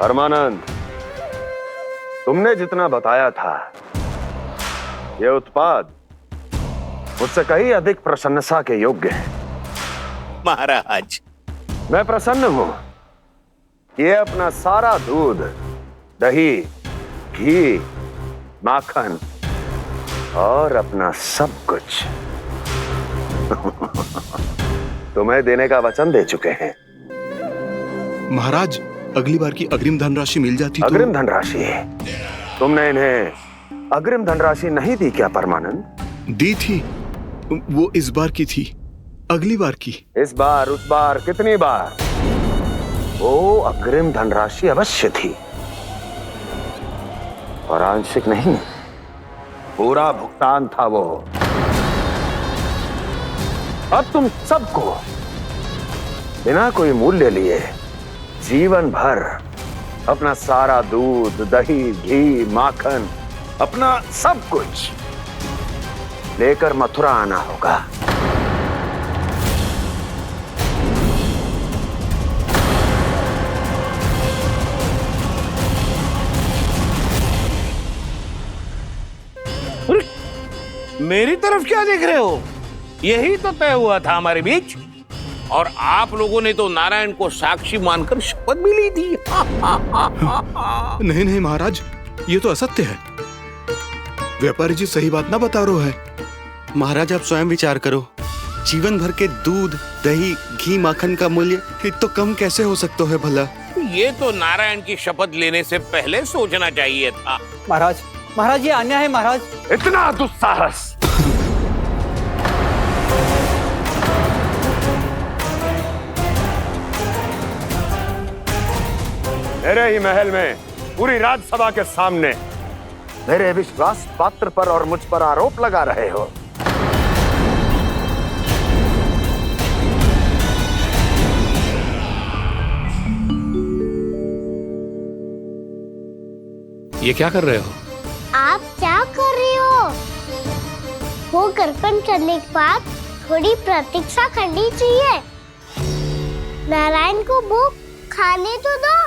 परमानंद, तुमने जितना बताया था, यह उत्पाद मुझसे कहीं अधिक प्रशंसा के योग्य है। महाराज, मैं प्रसन्न हूं। ये अपना सारा दूध, दही, घी, माखन और अपना सब कुछ तुम्हें देने का वचन दे चुके हैं। महाराज, अगली बार की अग्रिम धनराशि मिल जाती तो। अग्रिम धनराशि? तुमने इन्हें अग्रिम धनराशि नहीं दी क्या परमानंद? दी थी, वो इस बार की थी, अगली बार की। इस बार, उस बार, कितनी बार? वो अग्रिम धनराशि अवश्य थी और आंशिक नहीं, पूरा भुगतान था वो। अब तुम सबको बिना कोई मूल्य लिए जीवन भर अपना सारा दूध, दही, घी, माखन, अपना सब कुछ लेकर मथुरा आना होगा। मेरी तरफ क्या देख रहे हो? यही तो तय हुआ था हमारे बीच, और आप लोगों ने तो नारायण को साक्षी मानकर शपथ भी ली थी। नहीं नहीं महाराज, ये तो असत्य है। व्यापारी जी सही बात ना बता रहे है। महाराज, आप स्वयं विचार करो, जीवन भर के दूध, दही, घी, माखन का मूल्य तो कम कैसे हो सकता है भला? ये तो नारायण की शपथ लेने से पहले सोचना चाहिए था। महाराज, महाराज, ये अन्याय है महाराज। इतना दुस्साहस! मेरे ही महल में पूरी राजसभा के सामने मेरे विश्वास पात्र पर और मुझ पर आरोप लगा रहे हो। ये क्या कर रहे हो? आप क्या कर रहे हो? वो गर्पण करने के बाद थोड़ी प्रतीक्षा करनी चाहिए। नारायण को भूख खाने तो दो।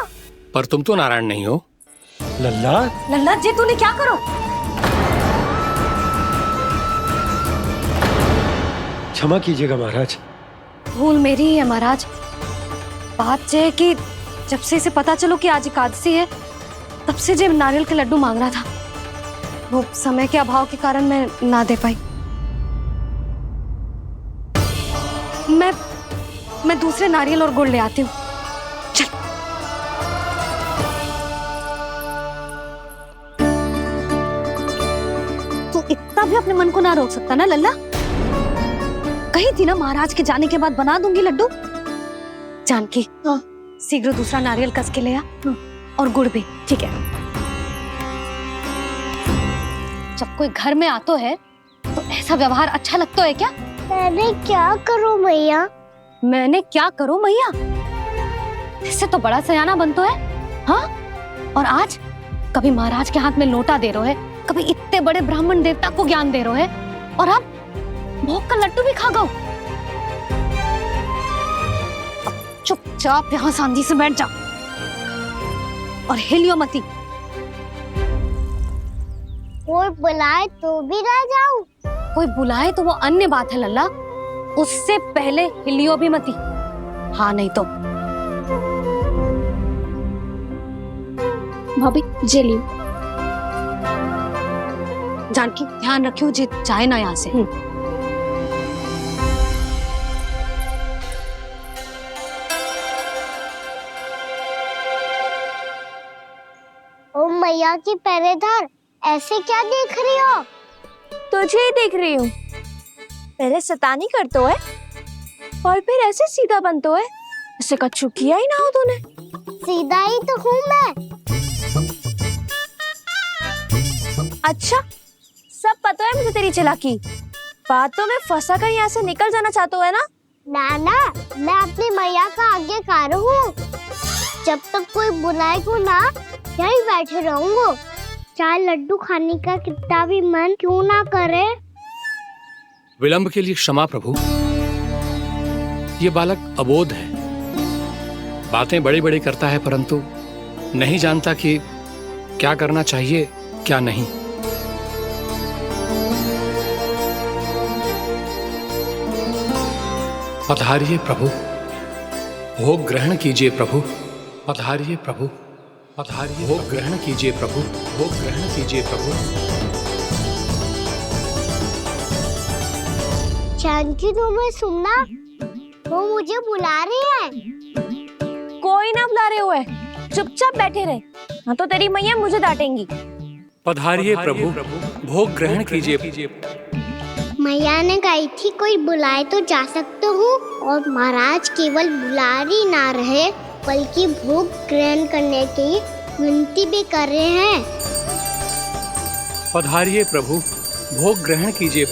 पर तुम तो नारायण नहीं हो। लल्ला, लल्ला जी, तूने क्या करो? क्षमा कीजिएगा महाराज। भूल मेरी ही है महाराज। बात ये है कि जब से इसे पता चलो कि आज एकादशी है, तब से जब नारियल के लड्डू मांग रहा था, वो समय के अभाव के कारण मैं ना दे पाई। मैं दूसरे नारियल और गुड़ ले आती हूँ। चल। तू इतना भी अपने मन को ना रोक सकता ना लल्ला? कही थी ना महाराज के जाने के बाद बना दूंगी लड्डू। जानकी, शीघ्र दूसरा नारियल कस के ले आ, और गुड़ भी। ठीक है। जब कोई घर में आतो है तो ऐसा व्यवहार अच्छा लगता है क्या? मैंने क्या करूं मैया? मैंने क्या करूं मैया? इससे तो बड़ा सयाना बनतो है। हाँ? और आज कभी महाराज के हाथ में लोटा दे रहे है, कभी इतने बड़े ब्राह्मण देवता को ज्ञान दे रहे है, और अब भोग का लड्डू भी खा गो। चुपचाप यहाँ शांति से बैठ जा और हिलियो मती। कोई बुलाए तो भी ना जाऊं? कोई बुलाए तो वो अन्य बात है लल्ला, उससे पहले हिलियो भी मती। हाँ नहीं तो। भाभी जेली। जानकी, ध्यान रखियो जे जाए ना यहाँ से। ओ मैया की पहरेदार, ऐसे क्या देख रही हो? तुझे ही देख रही हूँ। पहले शैतानी करतो है और फिर ऐसे सीधा बनतो है, ऐसे कछु किया ही ना हो तूने। सीधा ही तो हूँ मैं। अच्छा, सब पता है मुझे तेरी चालाकी। बातों में फंसा कर यहाँ से निकल जाना चाहते है ना? नाना, मैं अपनी मैया का आज्ञाकार हूँ। जब तक कोई बुलाए को ना, यहीं बैठे रहूंगा। चाहे लड्डू खाने का कितना भी मन क्यों ना करे। विलंब के लिए क्षमा प्रभु। ये बालक अबोध है, बातें बड़ी बड़ी करता है परंतु नहीं जानता कि क्या करना चाहिए क्या नहीं। पधारिए प्रभु, भोग ग्रहण कीजिए प्रभु। पधारिए प्रभु, पधारिए, भोग ग्रहण कीजिए प्रभु। भोग ग्रहण कीजिए प्रभु। जानकी तुम्हें सुनना, वो मुझे बुला रही है। कोई ना बुला रहे हुए, चुपचाप बैठे रहे, हाँ तो तेरी मैया मुझे डांटेंगी। पधारिए प्रभु, भोग ग्रहण कीजिए। मैया ने कही थी कोई बुलाए तो जा सकते हूँ, और महाराज केवल बुला ही ना रहे बल्कि भोग ग्रहण करने की विनती भी कर रहे हैं। पधारिए प्रभु, भोग ग्रहण कीजिए।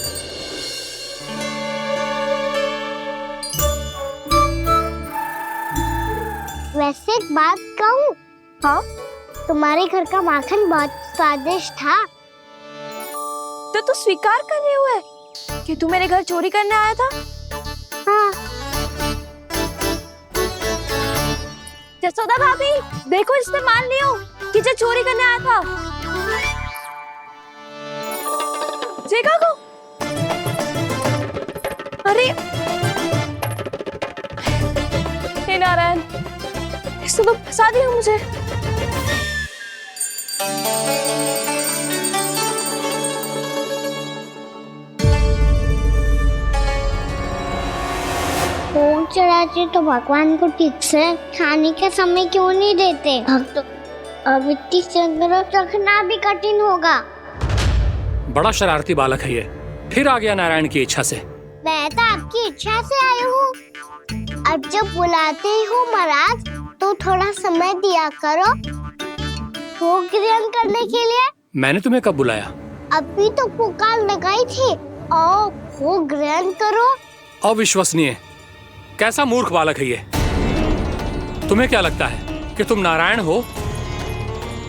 वैसे एक बात कहूँ? हाँ? तुम्हारे घर का माखन बहुत स्वादिष्ट था। तो तू स्वीकार कर रहे हुए कि तू मेरे घर चोरी करने आया था? हाँ। जसोदा भाभी, देखो इसने मान लियो कि जो चोरी करने आया था। देखा को? अरे हे नारायण, इसने तो फंसा दिया मुझे। भोग चढ़ाते तो भगवान को ठीक से खाने का समय क्यों नहीं देते? भक्त अब इतनी संग्रह रखना भी कठिन होगा। बड़ा शरारती बालक है ये, फिर आ गया नारायण की इच्छा से। मैं तो आपकी इच्छा से आई हूँ। अब जब बुलाते हो महाराज तो थोड़ा समय दिया करो भोग ग्रहण करने के लिए। मैंने तुम्हें कब बुलाया? अभी तो पुकार लगाई थी, आओ भोग ग्रहण करो। अविश्वसनीय, कैसा मूर्ख बालक है ये। तुम्हें क्या लगता है कि तुम नारायण हो?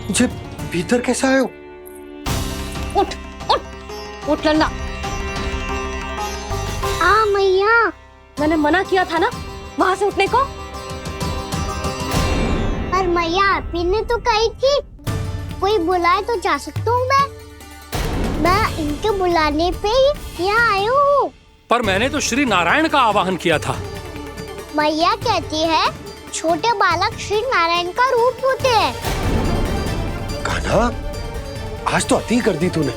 मुझे भीतर कैसे आए हो? उठ उठ उठ लल्ला। मैया, मैंने मना किया था ना वहां से उठने को। पर मैया आपी ने तो कही थी कोई बुलाए तो जा सकता हूँ मैं इनके बुलाने पे ही यहाँ आई हूँ। पर मैंने तो श्री नारायण का आवाहन किया था। मैया कहती है छोटे बालक श्री नारायण का रूप होते हैं। कान्हा, आज तो अति कर दी तूने।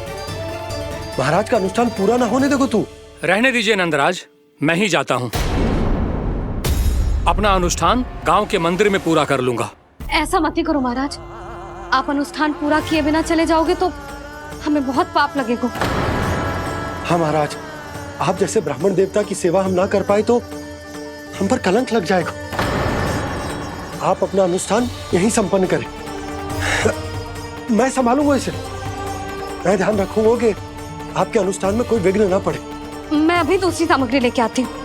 महाराज का अनुष्ठान पूरा ना होने देखो तू। रहने दीजिए नंदराज, मैं ही जाता हूँ। अपना अनुष्ठान गांव के मंदिर में पूरा कर लूंगा। ऐसा मत ही करो महाराज, आप अनुष्ठान पूरा किए बिना चले जाओगे तो हमें बहुत पाप लगेगा। हाँ महाराज, आप जैसे ब्राह्मण देवता की सेवा हम ना कर पाए तो हम पर कलंक लग जाएगा। आप अपना अनुष्ठान यहीं संपन्न करें, मैं संभालूंगा इसे। मैं ध्यान रखूंगा कि आपके अनुष्ठान में कोई विघ्न ना पड़े। मैं अभी दूसरी सामग्री लेके आती हूँ।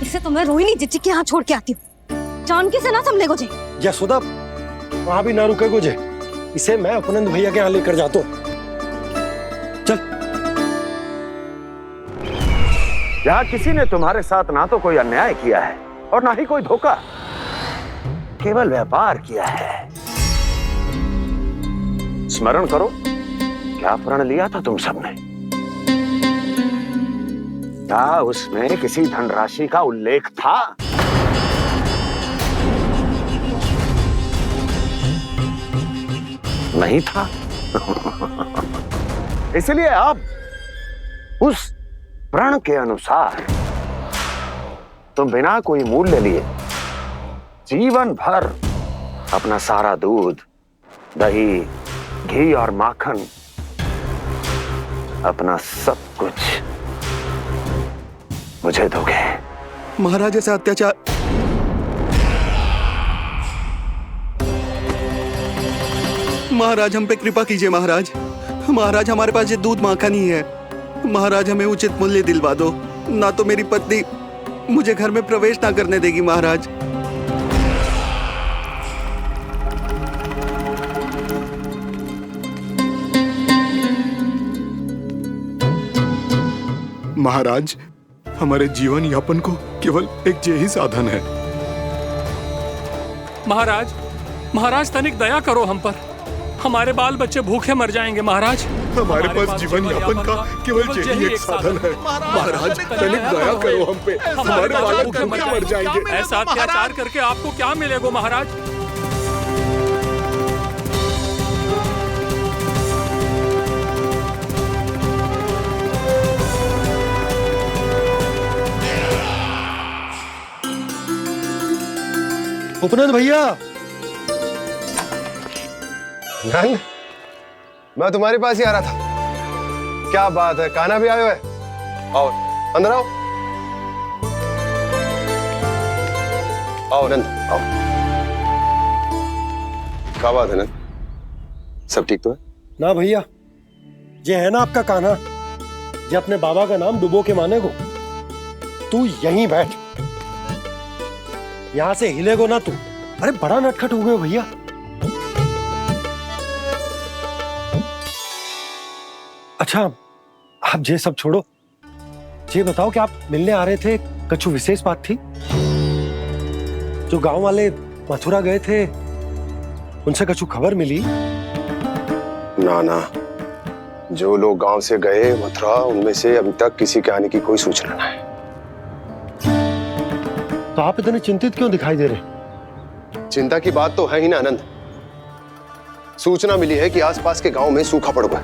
इसे तो मैं रोहिणी जीजी के यहाँ छोड़ के आती हूँ। जानकी से ना संभले गुजे। यशोदा, वहां भी ना रुके गुजे। इसे मैं अपनंद भैया के यहाँ लेकर जाता हूँ। चल। यहाँ किसी ने तुम्हारे साथ ना तो कोई अन्याय किया है और ना ही कोई धोखा, केवल व्यापार किया है। स्मरण करो क्या प्रण लिया था तुम सबने? क्या उसमें किसी धनराशि का उल्लेख था? नहीं था। इसलिए अब उस प्रण के अनुसार तुम बिना कोई मूल्य लिए जीवन भर अपना सारा दूध, दही, घी और माखन, अपना सब कुछ मुझे दोगे। महाराज ऐसा अत्याचार। महाराज हम पे कृपा कीजिए। महाराज, महाराज हमारे पास ये दूध माखन ही है। महाराज हमें उचित मूल्य दिलवा दो, ना तो मेरी पत्नी मुझे घर में प्रवेश ना करने देगी। महाराज महाराज, हमारे जीवन यापन को केवल एक यही साधन है। महाराज, महाराज तनिक दया करो हम पर। हमारे बाल बच्चे भूखे मर जाएंगे महाराज। हमारे पास जीवन यापन का केवल यही एक साधन है। महाराज तनिक दया करो हम पे, हमारे बालक भूखे मर जाएंगे। ऐसा अत्याचार करके आपको क्या मिलेगा महाराज? उपनंद भैया, नंद, मैं तुम्हारे पास ही आ रहा था। क्या बात है, कान्हा भी आए हुए? आओ अंदर आओ। आओ नंद आओ। क्या बात है नंद, सब ठीक तो है ना भैया? ये है ना आपका कान्हा, ये अपने बाबा का नाम डुबो के माने को। तू यहीं बैठ, यहां से हिलेगो ना तू। अरे बड़ा नटखट हो गए भैया। अच्छा आप ये सब छोड़ो, ये बताओ कि आप मिलने आ रहे थे, कछु विशेष बात थी? जो गांव वाले मथुरा गए थे उनसे कछु खबर मिली? ना ना, जो लोग गांव से गए मथुरा, उनमें से अभी तक किसी के आने की कोई सूचना नहीं है। तो आप इतने चिंतित क्यों दिखाई दे रहे? चिंता की बात तो है ही ना आनंद। सूचना मिली है कि आसपास के गांव में सूखा पड़ गया।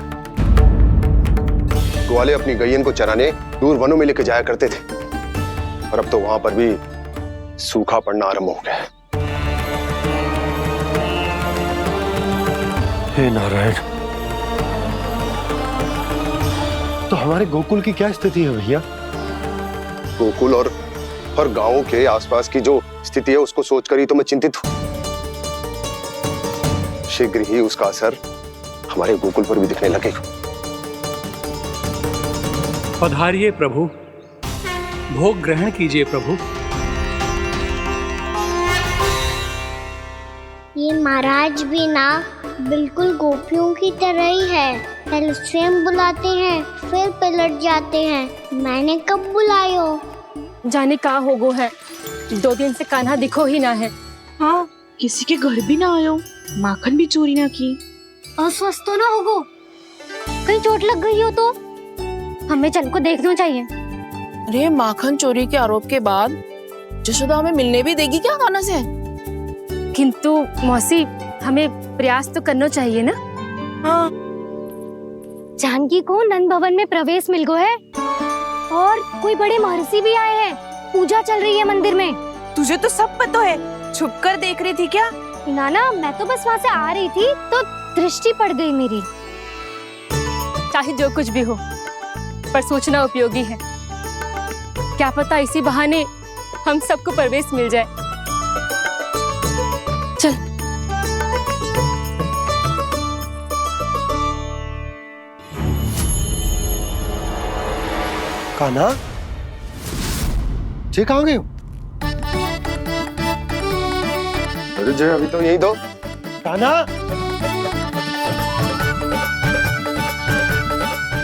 ग्वाले अपनी गैयन को चराने दूर वनों में लेके जाया करते थे, और अब तो वहां पर भी सूखा पड़ना आरंभ हो गया है। हे नारायण, तो हमारे गोकुल की क्या स्थिति है भैया? गोकुल और गांवों के आसपास की जो स्थिति है उसको सोचकर ही तो मैं चिंतित हूं। शीघ्र ही उसका असर हमारे गोकुल पर भी दिखने लगेगा। पधारिए प्रभु, भोग ग्रहण कीजिए प्रभु। ये महाराज भी ना बिल्कुल गोपियों की तरह ही है। पहले स्वयं बुलाते हैं, फिर पलट जाते हैं। मैंने कब बुलाई हो? जाने कहाँ होगो है, 2 दिन से कान्हा दिखो ही ना है। हाँ, किसी के घर भी ना आयो, माखन भी चोरी ना की। अस्वस्थ तो ना होगो, कहीं चोट लग गई हो तो? हमें चल को देखना चाहिए। अरे माखन चोरी के आरोप के बाद जशोदा हमें मिलने भी देगी क्या कान्हा से? किंतु मौसी, हमें प्रयास तो करना चाहिए ना। हाँ, जानकी को नंद भवन में प्रवेश मिल गो है, और कोई बड़े महर्षि भी आए हैं। पूजा चल रही है मंदिर में। तुझे तो सब पता है, छुप कर देख रही थी क्या? ना, मैं तो बस वहाँ से आ रही थी तो दृष्टि पड़ गई मेरी। चाहे जो कुछ भी हो, पर सूचना उपयोगी है। क्या पता इसी बहाने हम सबको प्रवेश मिल जाए। चल। कान्हा, जे कहाँ गए हो? अरे जय, अभी तो यही दो। कान्हा,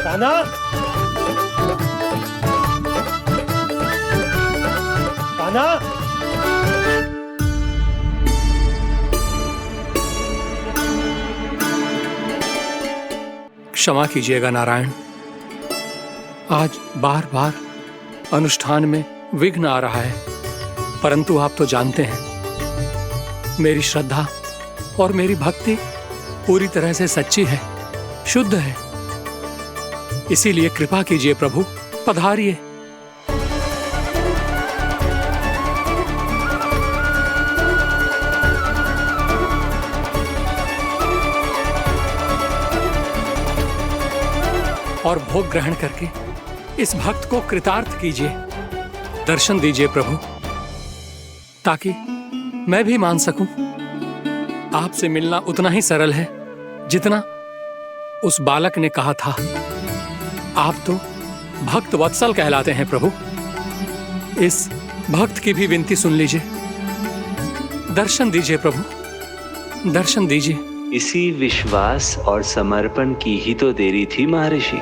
कान्हा, कान्हा। क्षमा कीजिएगा नारायण, आज बार बार अनुष्ठान में विघ्न आ रहा है, परंतु आप तो जानते हैं मेरी श्रद्धा और मेरी भक्ति पूरी तरह से सच्ची है, शुद्ध है। इसीलिए कृपा कीजिए प्रभु, पधारिए। और भोग ग्रहण करके इस भक्त को कृतार्थ कीजिए। दर्शन दीजिए प्रभु, ताकि मैं भी मान सकूं। आपसे मिलना उतना ही सरल है जितना उस बालक ने कहा था। आप तो भक्त वत्सल कहलाते हैं प्रभु। इस भक्त की भी विनती सुन लीजिए। दर्शन दीजिए प्रभु, दर्शन दीजिए। इसी विश्वास और समर्पण की ही तो देरी थी महर्षि।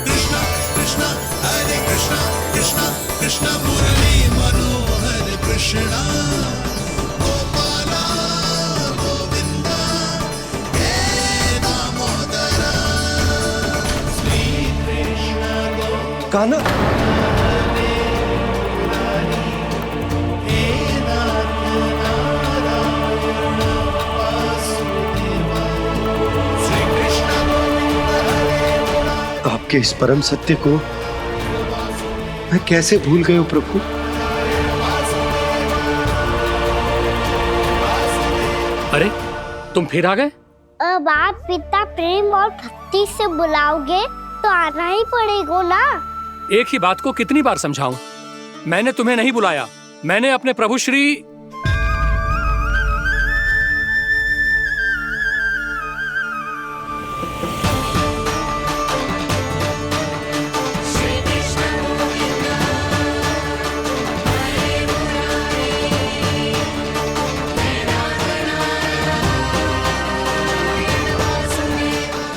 कृष्णा कृष्णा हरे कान्हा, आपके इस परम सत्य को मैं कैसे भूल गया हूं प्रभु। अरे तुम फिर आ गए? अब आप इतना प्रेम और भक्ति से बुलाओगे तो आना ही पड़ेगा ना। एक ही बात को कितनी बार समझाऊं? मैंने तुम्हें नहीं बुलाया, मैंने अपने प्रभु श्री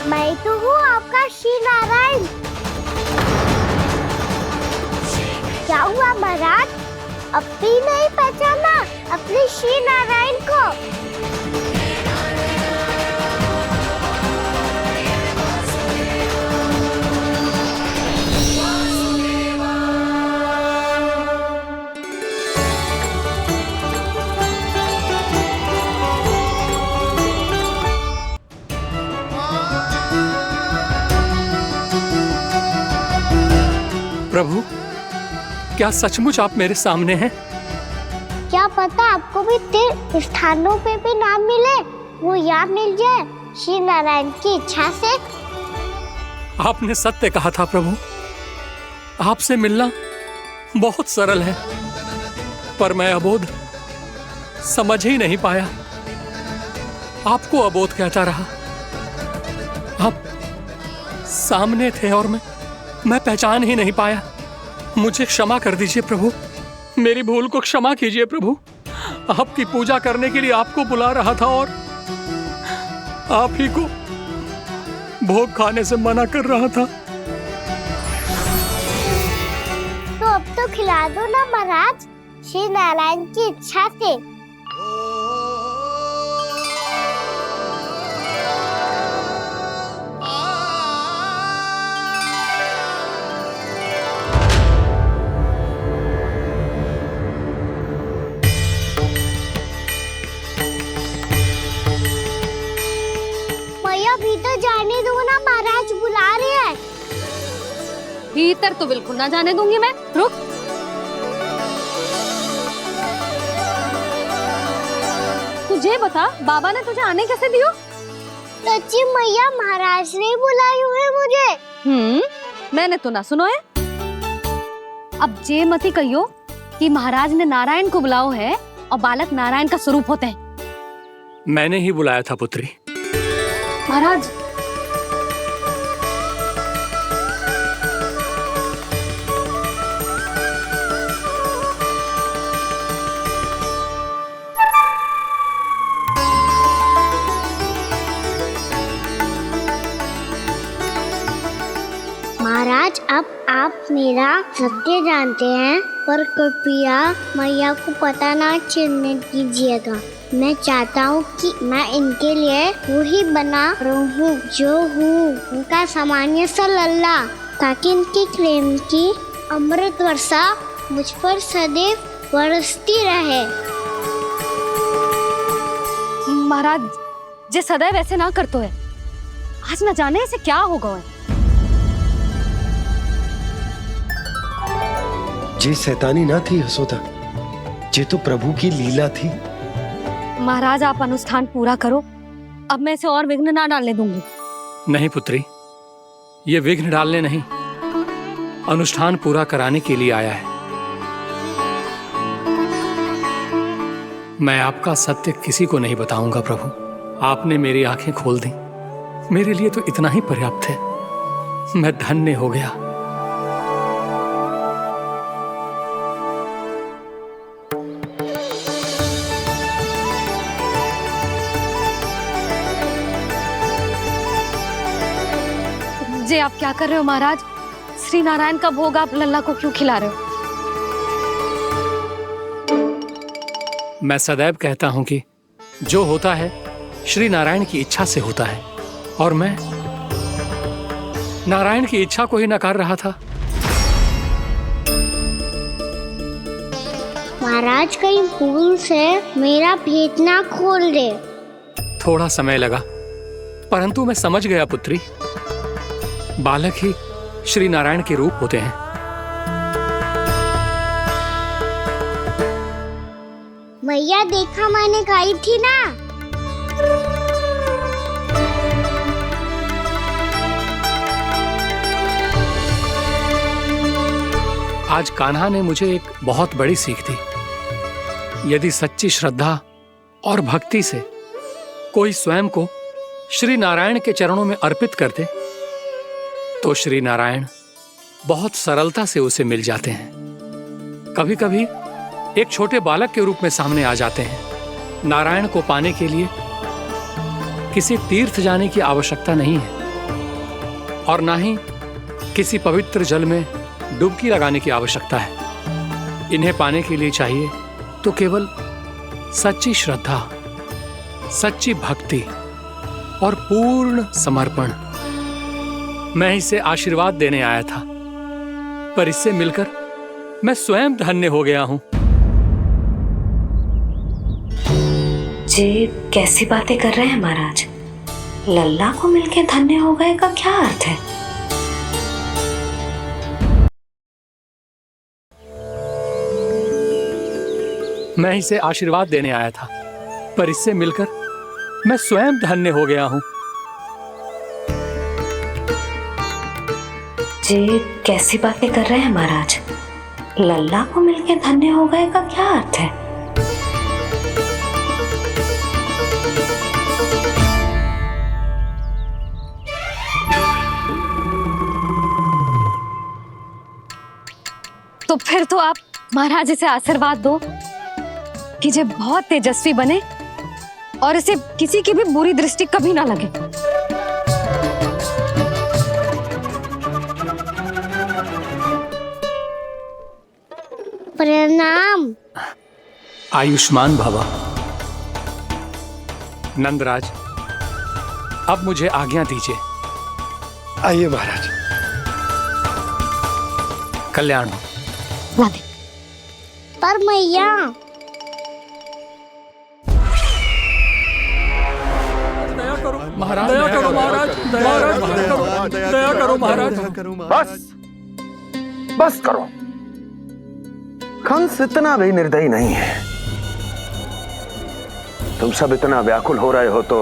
मैं तो हूँ आपका श्री नारायण। क्या हुआ महाराज, अब भी नहीं पहचाना अपने श्री नारायण को? प्रभु, क्या सचमुच आप मेरे सामने हैं? क्या पता आपको भी तीर्थ स्थानों पे भी नाम मिले, वो यहाँ मिल जाए श्री नारायण की इच्छा से। आपने सत्य कहा था प्रभु, आपसे मिलना बहुत सरल है, पर मैं अबोध समझ ही नहीं पाया। आपको अबोध कहता रहा। आप सामने थे और मैं पहचान ही नहीं पाया। मुझे क्षमा कर दीजिए प्रभु, मेरी भूल को क्षमा कीजिए प्रभु। आपकी पूजा करने के लिए आपको बुला रहा था और आप ही को भोग खाने से मना कर रहा था। तो अब तो खिला दो ना महाराज, श्री नारायण की इच्छा से। भीतर जाने दो ना, महाराज बुला रहे हैं। भीतर तो बिल्कुल ना जाने दूंगी मैं। रुक। तुझे बता, बाबा ने तुझे आने कैसे दियो? सच्ची मैया, महाराज ने बुलाई हुई मुझे। मैंने तो ना सुनो है। अब जे मती कहियो कि महाराज ने नारायण को बुलाओ है और बालक नारायण का स्वरूप होते हैं। मैंने ही बुलाया था पुत्री। महाराज, महाराज, अब आप मेरा सत्य जानते हैं, पर कृपया मैया को पता ना चलने दीजिएगा। मैं चाहता हूँ कि मैं इनके लिए वही बना रहूँ जो हूँ, उनका सामान्य सा लल्ला, ताकि इनके प्रेम की अमृत वर्षा मुझ पर सदैव बरसती रहे। महाराज, जे सदैव ऐसे ना करतो है, आज न जाने इसे क्या होगा है। जे शैतानी ना थी यशोदा, जे तो प्रभु की लीला थी। महाराज, आप अनुष्ठान पूरा करो, अब मैं इसे और विघ्न ना डालने दूंगी। नहीं पुत्री, ये विघ्न डालने नहीं, अनुष्ठान पूरा कराने के लिए आया है। मैं आपका सत्य किसी को नहीं बताऊंगा प्रभु। आपने मेरी आंखें खोल दी, मेरे लिए तो इतना ही पर्याप्त है। मैं धन्य हो गया। जे आप क्या कर रहे हो महाराज? श्री नारायण का भोग आप लल्ला को क्यों खिला रहे हो? मैं सदैव कहता हूं कि जो होता है श्री नारायण की इच्छा से होता है, और मैं नारायण की इच्छा को ही नकार रहा था। महाराज कहीं भूल से मेरा भेद ना खोल दे। थोड़ा समय लगा, परंतु मैं समझ गया पुत्री। बालक ही श्री नारायण के रूप होते हैं। मैया देखा मैंने कही थी ना। आज कान्हा ने मुझे एक बहुत बड़ी सीख दी। यदि सच्ची श्रद्धा और भक्ति से कोई स्वयं को श्री नारायण के चरणों में अर्पित कर दे, तो श्री नारायण बहुत सरलता से उसे मिल जाते हैं। कभी कभी एक छोटे बालक के रूप में सामने आ जाते हैं। नारायण को पाने के लिए किसी तीर्थ जाने की आवश्यकता नहीं है और ना ही किसी पवित्र जल में डुबकी लगाने की आवश्यकता है। इन्हें पाने के लिए चाहिए तो केवल सच्ची श्रद्धा, सच्ची भक्ति और पूर्ण समर्पण। मैं इसे आशीर्वाद देने आया था, पर इससे मिलकर मैं स्वयं धन्य हो गया हूं। जी कैसी बातें कर रहे हैं महाराज? लल्ला को मिलके धन्य हो गए का क्या अर्थ है? मैं इसे आशीर्वाद देने आया था, पर इससे मिलकर मैं स्वयं धन्य हो गया हूं। जी कैसी बातें कर रहे हैं महाराज? लल्ला को मिलके धन्य हो गए का क्या अर्थ है? तो फिर तो आप महाराज इसे आशीर्वाद दो कि ये बहुत तेजस्वी बने और इसे किसी की भी बुरी दृष्टि कभी ना लगे। प्रणाम। आयुष्मान भवा। नंदराज, अब मुझे आज्ञा दीजिए। आइए महाराज। कल्याण हो। पर मैया महाराज, दया करो महाराज, दया करो महाराज। बस करो। कंस इतना भी निर्दयी नहीं है। तुम सब इतना व्याकुल हो रहे हो तो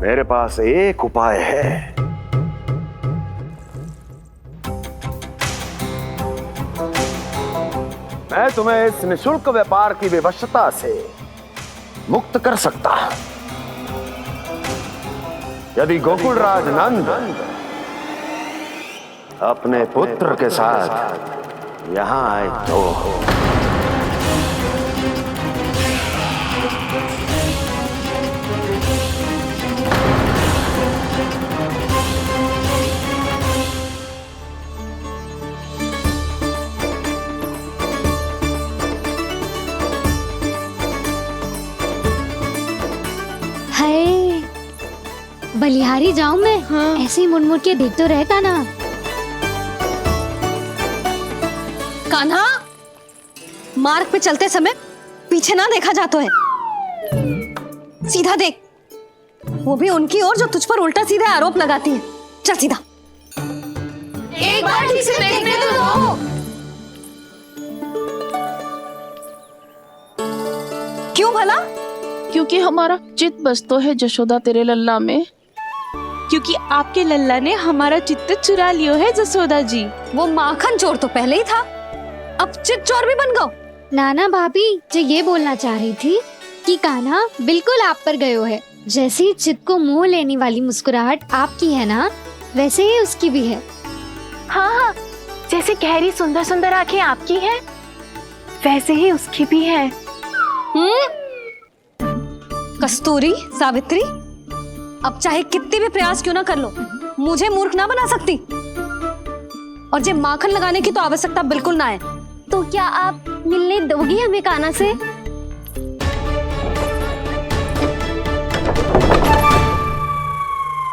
मेरे पास एक उपाय है। मैं तुम्हें इस निशुल्क व्यापार की विवशता से मुक्त कर सकता। यदि गोकुलराज नंद अपने पुत्र के साथ यहां आए तो बलिहारी जाऊं मैं? हाँ। ऐसे ही मुड़ मुड़ के देख तो रहे कान्हा। कान्हा, मार्ग पे चलते समय पीछे ना देखा जाता है। सीधा देख, वो भी उनकी ओर जो तुझ पर उल्टा सीधा आरोप लगाती है। चल सीधा। एक बार ठीक से देखने तो दो। क्यों भला? क्योंकि हमारा चित्त बसतो है जशोदा तेरे लल्ला में। क्योंकि आपके लल्ला ने हमारा चित्त चुरा लियो है जसोदा जी। वो माखन चोर तो पहले ही था, अब चित्त चोर भी बन गो। नाना भाभी जो ये बोलना चाह रही थी कि कान्हा बिल्कुल आप पर गयो है। जैसे ही चित्त को मोह लेने वाली मुस्कुराहट आपकी है ना, वैसे ही उसकी भी है। हाँ हाँ, जैसे गहरी सुंदर सुंदर आंखें आपकी हैं, वैसे ही उसकी भी है। कस्तूरी, सावित्री, अब चाहे कितने भी प्रयास क्यों ना कर लो, मुझे मूर्ख ना बना सकती। और जे माखन लगाने की तो आवश्यकता बिल्कुल ना है। तो क्या आप मिलने दोगी हमें कान्हा से?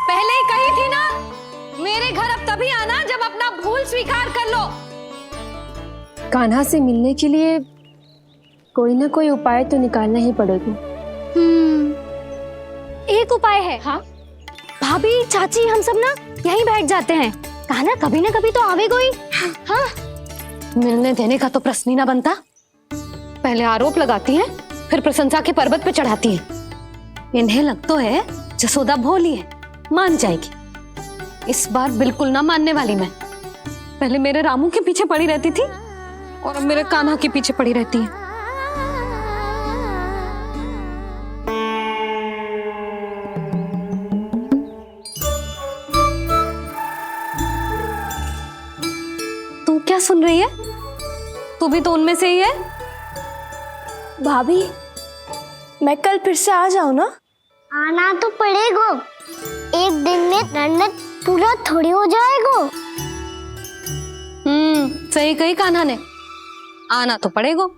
पहले ही कही थी ना, मेरे तभी आना जब अपना भूल स्वीकार कर लो। कान्हा से मिलने के लिए कोई ना कोई उपाय तो निकालना ही पड़ेगा। एक उपाय है। हाँ भाभी, चाची, हम सब ना यहीं बैठ जाते हैं। कान्हा कभी ना कभी तो आवेगा ही। हाँ मिलने देने का तो प्रश्न ही ना बनता। पहले आरोप लगाती हैं, फिर प्रशंसा के पर्वत पे चढ़ाती हैं। इन्हें लग तो है जसोदा भोली है, मान जाएगी। इस बार बिल्कुल ना मानने वाली मैं। पहले मेरे रामू के पीछे पड़ी रहती थी और अब मेरे कान्हा के पीछे पड़ी रहती है। तू क्या सुन रही है? तू भी तो उनमें से ही है। भाभी, मैं कल फिर से आ जाऊं ना? आना तो पड़ेगा। एक दिन में नन्नत पूरा थोड़ी हो जाएगा। सही कही कान्हा ने, आना तो पड़ेगा।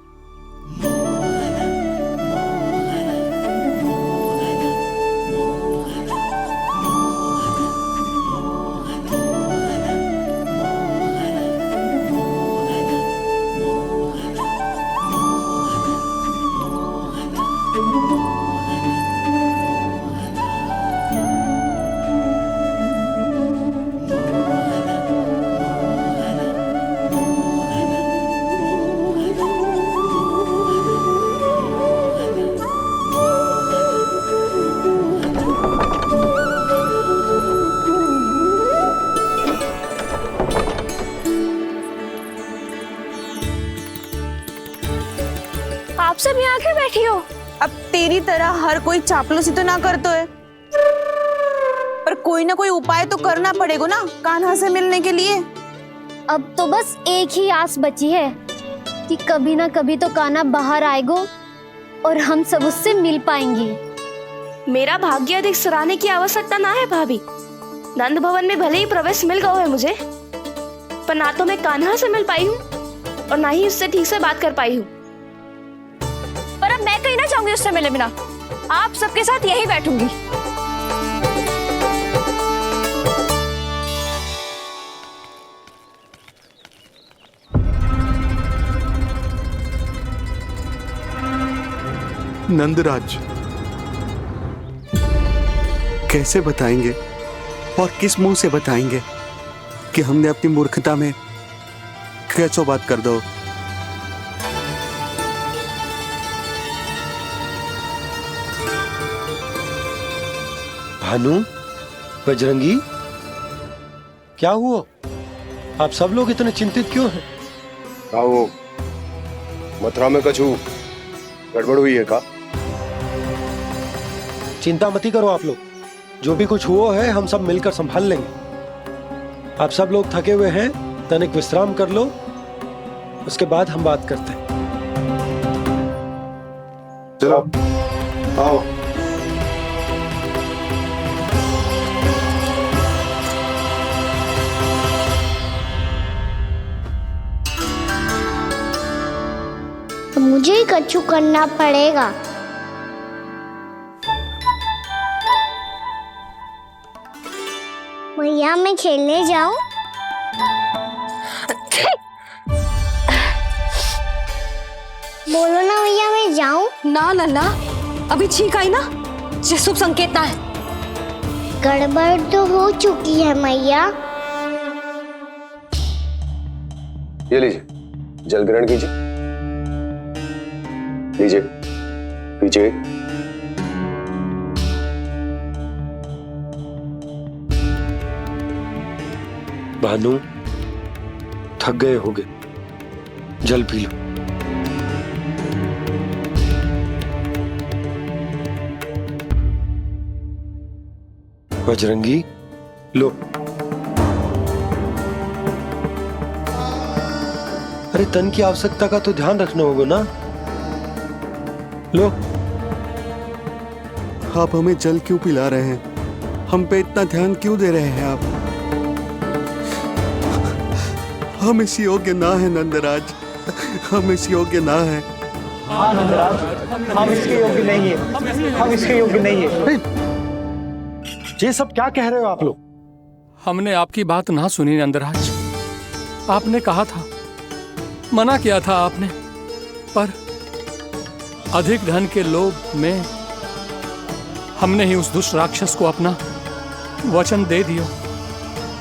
आप सब यहाँ आके बैठी हो? अब तेरी तरह हर कोई चापलूसी तो ना करता है, पर कोई ना कोई उपाय तो करना पड़ेगा ना कान्हा से मिलने के लिए। अब तो बस एक ही आस बची है कि कभी ना कभी तो कान्हा बाहर आएगा और हम सब उससे मिल पाएंगे। मेरा भाग्य अधिक सराहने की आवश्यकता ना है भाभी। नंद भवन में भले ही प्रवेश मिल गया है मुझे, पर ना तो मैं कान्हा से मिल पाई हूँ और ना ही उससे ठीक से बात कर पाई हूँ। पर अब मैं कहीं ना जाऊंगी उससे मिले बिना। आप सबके साथ यहीं बैठूंगी। नंदराज, कैसे बताएंगे और किस मुंह से बताएंगे कि हमने अपनी मूर्खता में कैसो बात कर दो। भानु, बजरंगी, क्या हुआ? आप सब लोग इतने चिंतित क्यों हैं? आओ, मथुरा में कछु गड़बड़ हुई है का? चिंता मती करो आप लोग, जो भी कुछ हुआ है हम सब मिलकर संभाल लेंगे। आप सब लोग थके हुए हैं, तनिक विश्राम कर लो, उसके बाद हम बात करते हैं। चलो आओ। तो मुझे ही कछु करना पड़ेगा। मैया, मैं खेलने जाऊं? बोलो ना मैया, मैं जाऊं? ना लल्ला, अभी छींक आई ना, ये शुभ संकेत ना है। गड़बड़ तो हो चुकी है मैया। ये लीजिए, जल ग्रहण कीजिए। लीजिए, पीछे। भानु, थक गए होगे, जल पी लो। बजरंगी, लो। अरे तन की आवश्यकता का तो ध्यान रखना होगा ना। लो। आप हमें जल क्यों पिला रहे हैं? हम पे इतना ध्यान क्यों दे रहे हैं आप? हम इस योग्य ना है नंदराज, हम इस योग्य ना है। हाँ नंदराज, हम इसके योग्य नहीं है, हम इसके योग्य नहीं है। ये सब क्या कह रहे हो आप लोग? हमने आपकी बात ना सुनी नंदराज। आपने कहा था, मना किया था आपने, पर अधिक धन के लोभ में हमने ही उस दुष्ट राक्षस को अपना वचन दे दिया।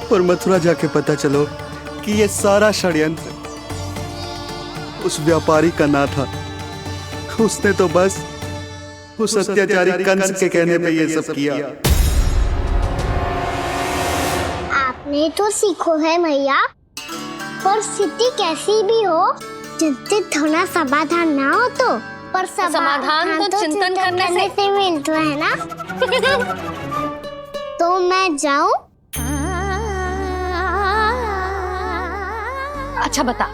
पर मथुरा जाके पता चलो कि ये सारा षड्यंत्र उस व्यापारी का ना था। उसने तो बस उस अत्याचारी कंस के कहने पे ये सब किया। आपने तो सीखो है भैया, पर स्थिति कैसी भी हो, चिंतित होना समाधान ना हो तो, पर समाधान तो चिंतन करने से मिलता है ना। तो मैं जाऊं? अच्छा बता,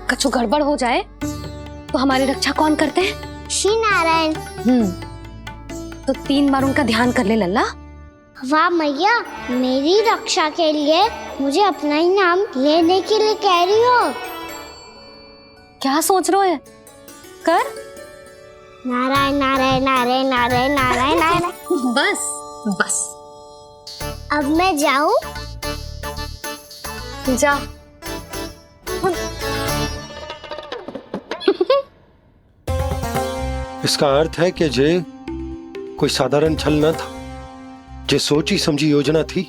कछु गड़बड़ हो जाए तो हमारी रक्षा कौन करते हैं? श्री नारायण। तो 3 बार उनका ध्यान कर ले लल्ला। वाह मैया, मेरी रक्षा के लिए मुझे अपना ही नाम लेने के लिए कह रही हो? क्या सोच रहे हो? कर नारायण नारायण नारायण नारायण नारायण नारायण। बस बस, अब मैं जाऊं? जा। इसका अर्थ है कि जे कोई साधारण छल न था, जे सोची समझी योजना थी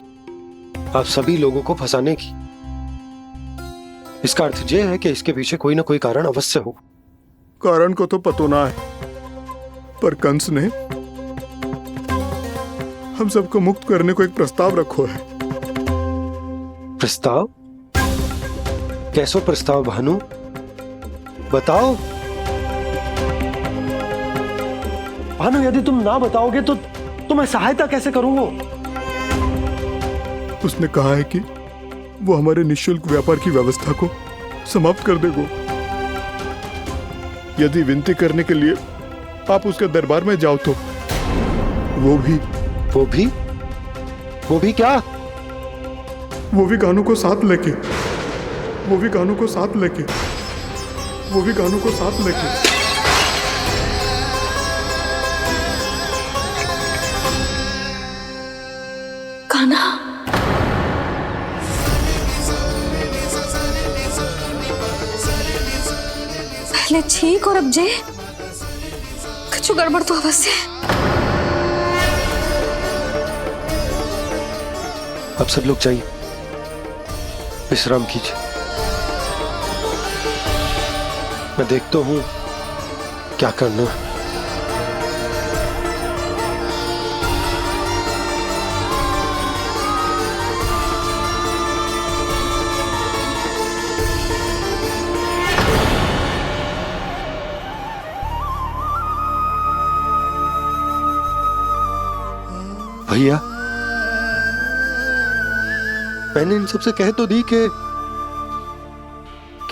आप सभी लोगों को फंसाने की। इसका अर्थ ये है कि इसके पीछे कोई ना कोई कारण अवश्य हो। कारण को तो पतो ना है, पर कंस ने हम सबको मुक्त करने को एक प्रस्ताव रखो है। प्रस्ताव? कैसो प्रस्ताव भानु, बताओ। भानु, यदि तुम ना बताओगे तो मैं सहायता कैसे करूंगा? उसने कहा है कि वो हमारे निःशुल्क व्यापार की व्यवस्था को समाप्त कर देगा यदि विनती करने के लिए आप उसके दरबार में जाओ तो। वो भी क्या? वो भी गानों को साथ लेके, वो भी गानों को साथ लेके, वो भी गानों को साथ लेके। कान्हा, पहले ठीक और अब जे कुछ गड़बड़ तो अवश्य। अब सब लोग जाइए, विश्राम कीजिए। मैं देखता हूं क्या करना है। भैया, मैंने इन सबसे कह तो दी कि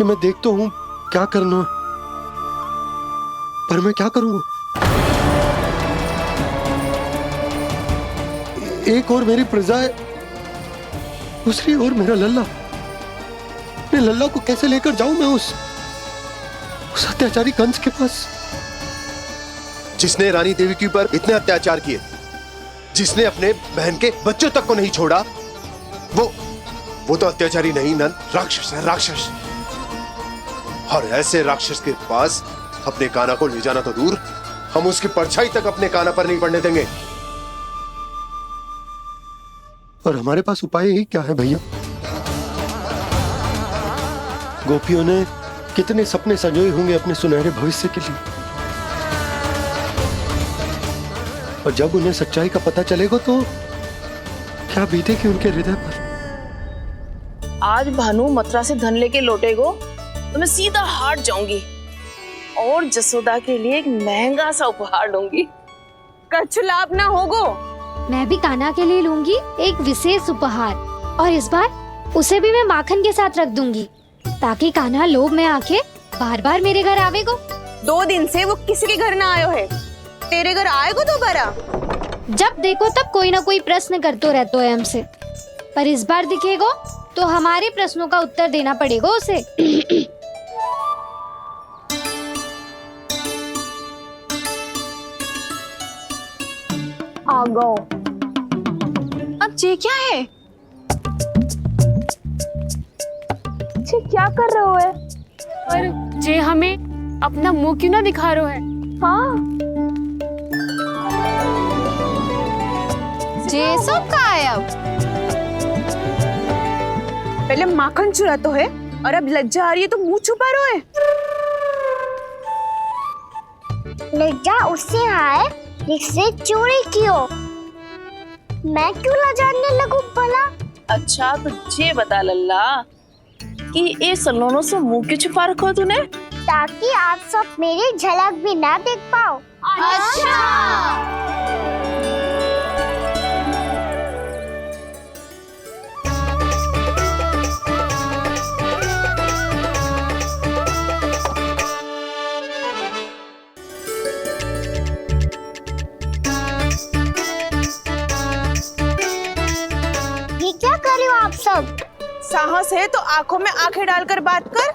मैं देखता हूं क्या करना, पर मैं क्या करूंगा? एक और मेरी प्रजा है, दूसरी ओर मेरा लल्ला। मैं लल्ला को कैसे लेकर जाऊं मैं उस अत्याचारी कंस के पास? जिसने रानी देवी के ऊपर इतने अत्याचार किए, जिसने अपने बहन के बच्चों तक को नहीं छोड़ा, वो तो अत्याचारी नहीं नंद, राक्षस है, राक्षस। और ऐसे राक्षस के पास अपने कान्हा को ले जाना तो दूर, हम उसकी परछाई तक अपने कान्हा पर नहीं पड़ने देंगे। और हमारे पास उपाय ही क्या है भैया? गोपियों ने कितने सपने संजोए होंगे अपने सुनहरे भविष्य के लिए, और जब उन्हें सच्चाई का पता चलेगा तो क्या बीतेगी उनके हृदय पर? आज भानु मथुरा से धन लेके लौटेगो तो मैं सीधा हाट जाऊंगी और जसोदा के लिए एक महंगा सा उपहार दूंगी। कछु लाभ ना होगो। मैं भी कान्हा के लिए लूंगी एक विशेष उपहार, और इस बार उसे भी मैं माखन के साथ रख दूंगी, ताकि कान्हा लोभ में आके बार बार मेरे घर आवेगो। 2 दिन से वो किसी के घर ना आयो है, तेरे घर आएगो दोबारा? जब देखो तब कोई ना कोई प्रश्न करते रहते है हमसे, पर इस बार दिखेगो तो हमारे प्रश्नों का उत्तर देना पड़ेगा उसे। आ गो। अब ये क्या है? क्या कर रहे हो है? पर जे हमें अपना मुंह क्यों ना दिखा रहे है? हाँ, जे सब कहाँ है अब? पहले माखन चुरा तो है और अब लज्जा आ रही है तो मुंह छुपा रहे है। लज्जा उससे आए जिससे चोरी की हो। मैं क्यों लजाने लगूं भला? अच्छा तो ये बता लल्ला कि ये सलोनों से मुंह क्यों छुपा रखो तूने? ताकि आप सब मेरी झलक भी ना देख पाओ। अच्छा। ये क्या कर रहे हो आप सब? साहस है तो आंखों में आंखें डालकर बात कर।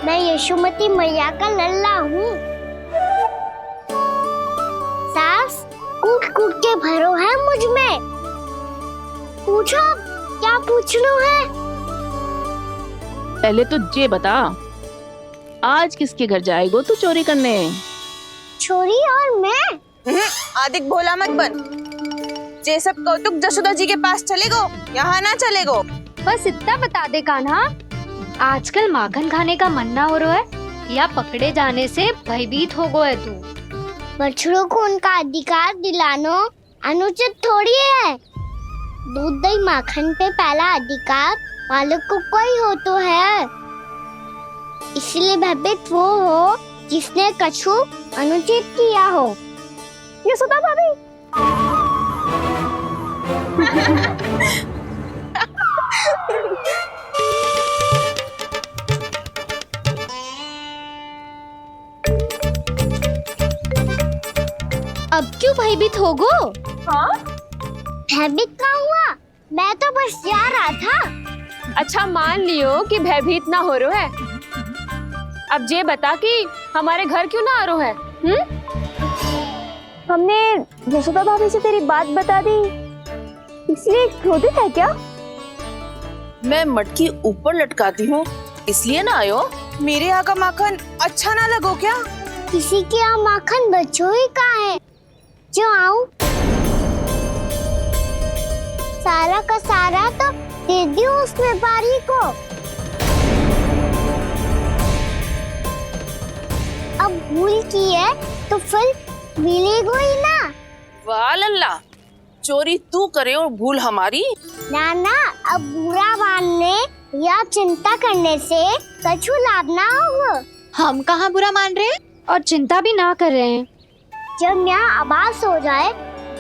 मैं यशोमती मैया का लल्ला हूँ। सास कूट कूट के भरो है मुझ में। पूछो क्या पूछना है? पहले तो ये बता, आज किसके घर जाएगो तू चोरी करने? छोरी और मैं? आदिक भोला मत बन। ये सब कौतुक जसोदा जी के पास चलेगो, यहाँ ना चलेगो। बस इतना बता दे कान्हा, आजकल माखन खाने का मन ना हो रहा है या पकड़े जाने से भयभीत हो गए तू? बछड़ों को उनका अधिकार दिलाना अनुचित थोड़ी है। दूध दही माखन पे पहला अधिकार मालिक को कोई हो तो है। इसलिए भयभीत वो हो जिसने कछु अनुचित किया हो। यशोदा भाभी। अब क्यों भयभीत हो गो? हाँ? भयभीत क्या हुआ? मैं तो बस जा रहा था। अच्छा मान लियो कि भयभीत ना हो रहा है। अब ये बता कि हमारे घर क्यों ना आ रहा है? हमने यशोदा भाभी से तेरी बात बता दी, इसलिए क्रोधित है क्या? मैं मटकी ऊपर लटकाती हूँ इसलिए ना आयो? मेरे यहाँ का माखन अच्छा ना लगो क्या? किसी के यहाँ माखन बच्चों ही कहाँ है जो आऊं? सारा का सारा तो दे दियो उस व्यापारी को। अब भूल की है तो फिर मिलेगो ही ना। वाह लल्ला, चोरी तू करे और भूल हमारी। ना ना, अब बुरा मानने या चिंता करने से कछु लाभ ना होगा। हम कहाँ बुरा मान रहे हैं और चिंता भी ना कर रहे हैं। जब यहाँ आभास हो जाए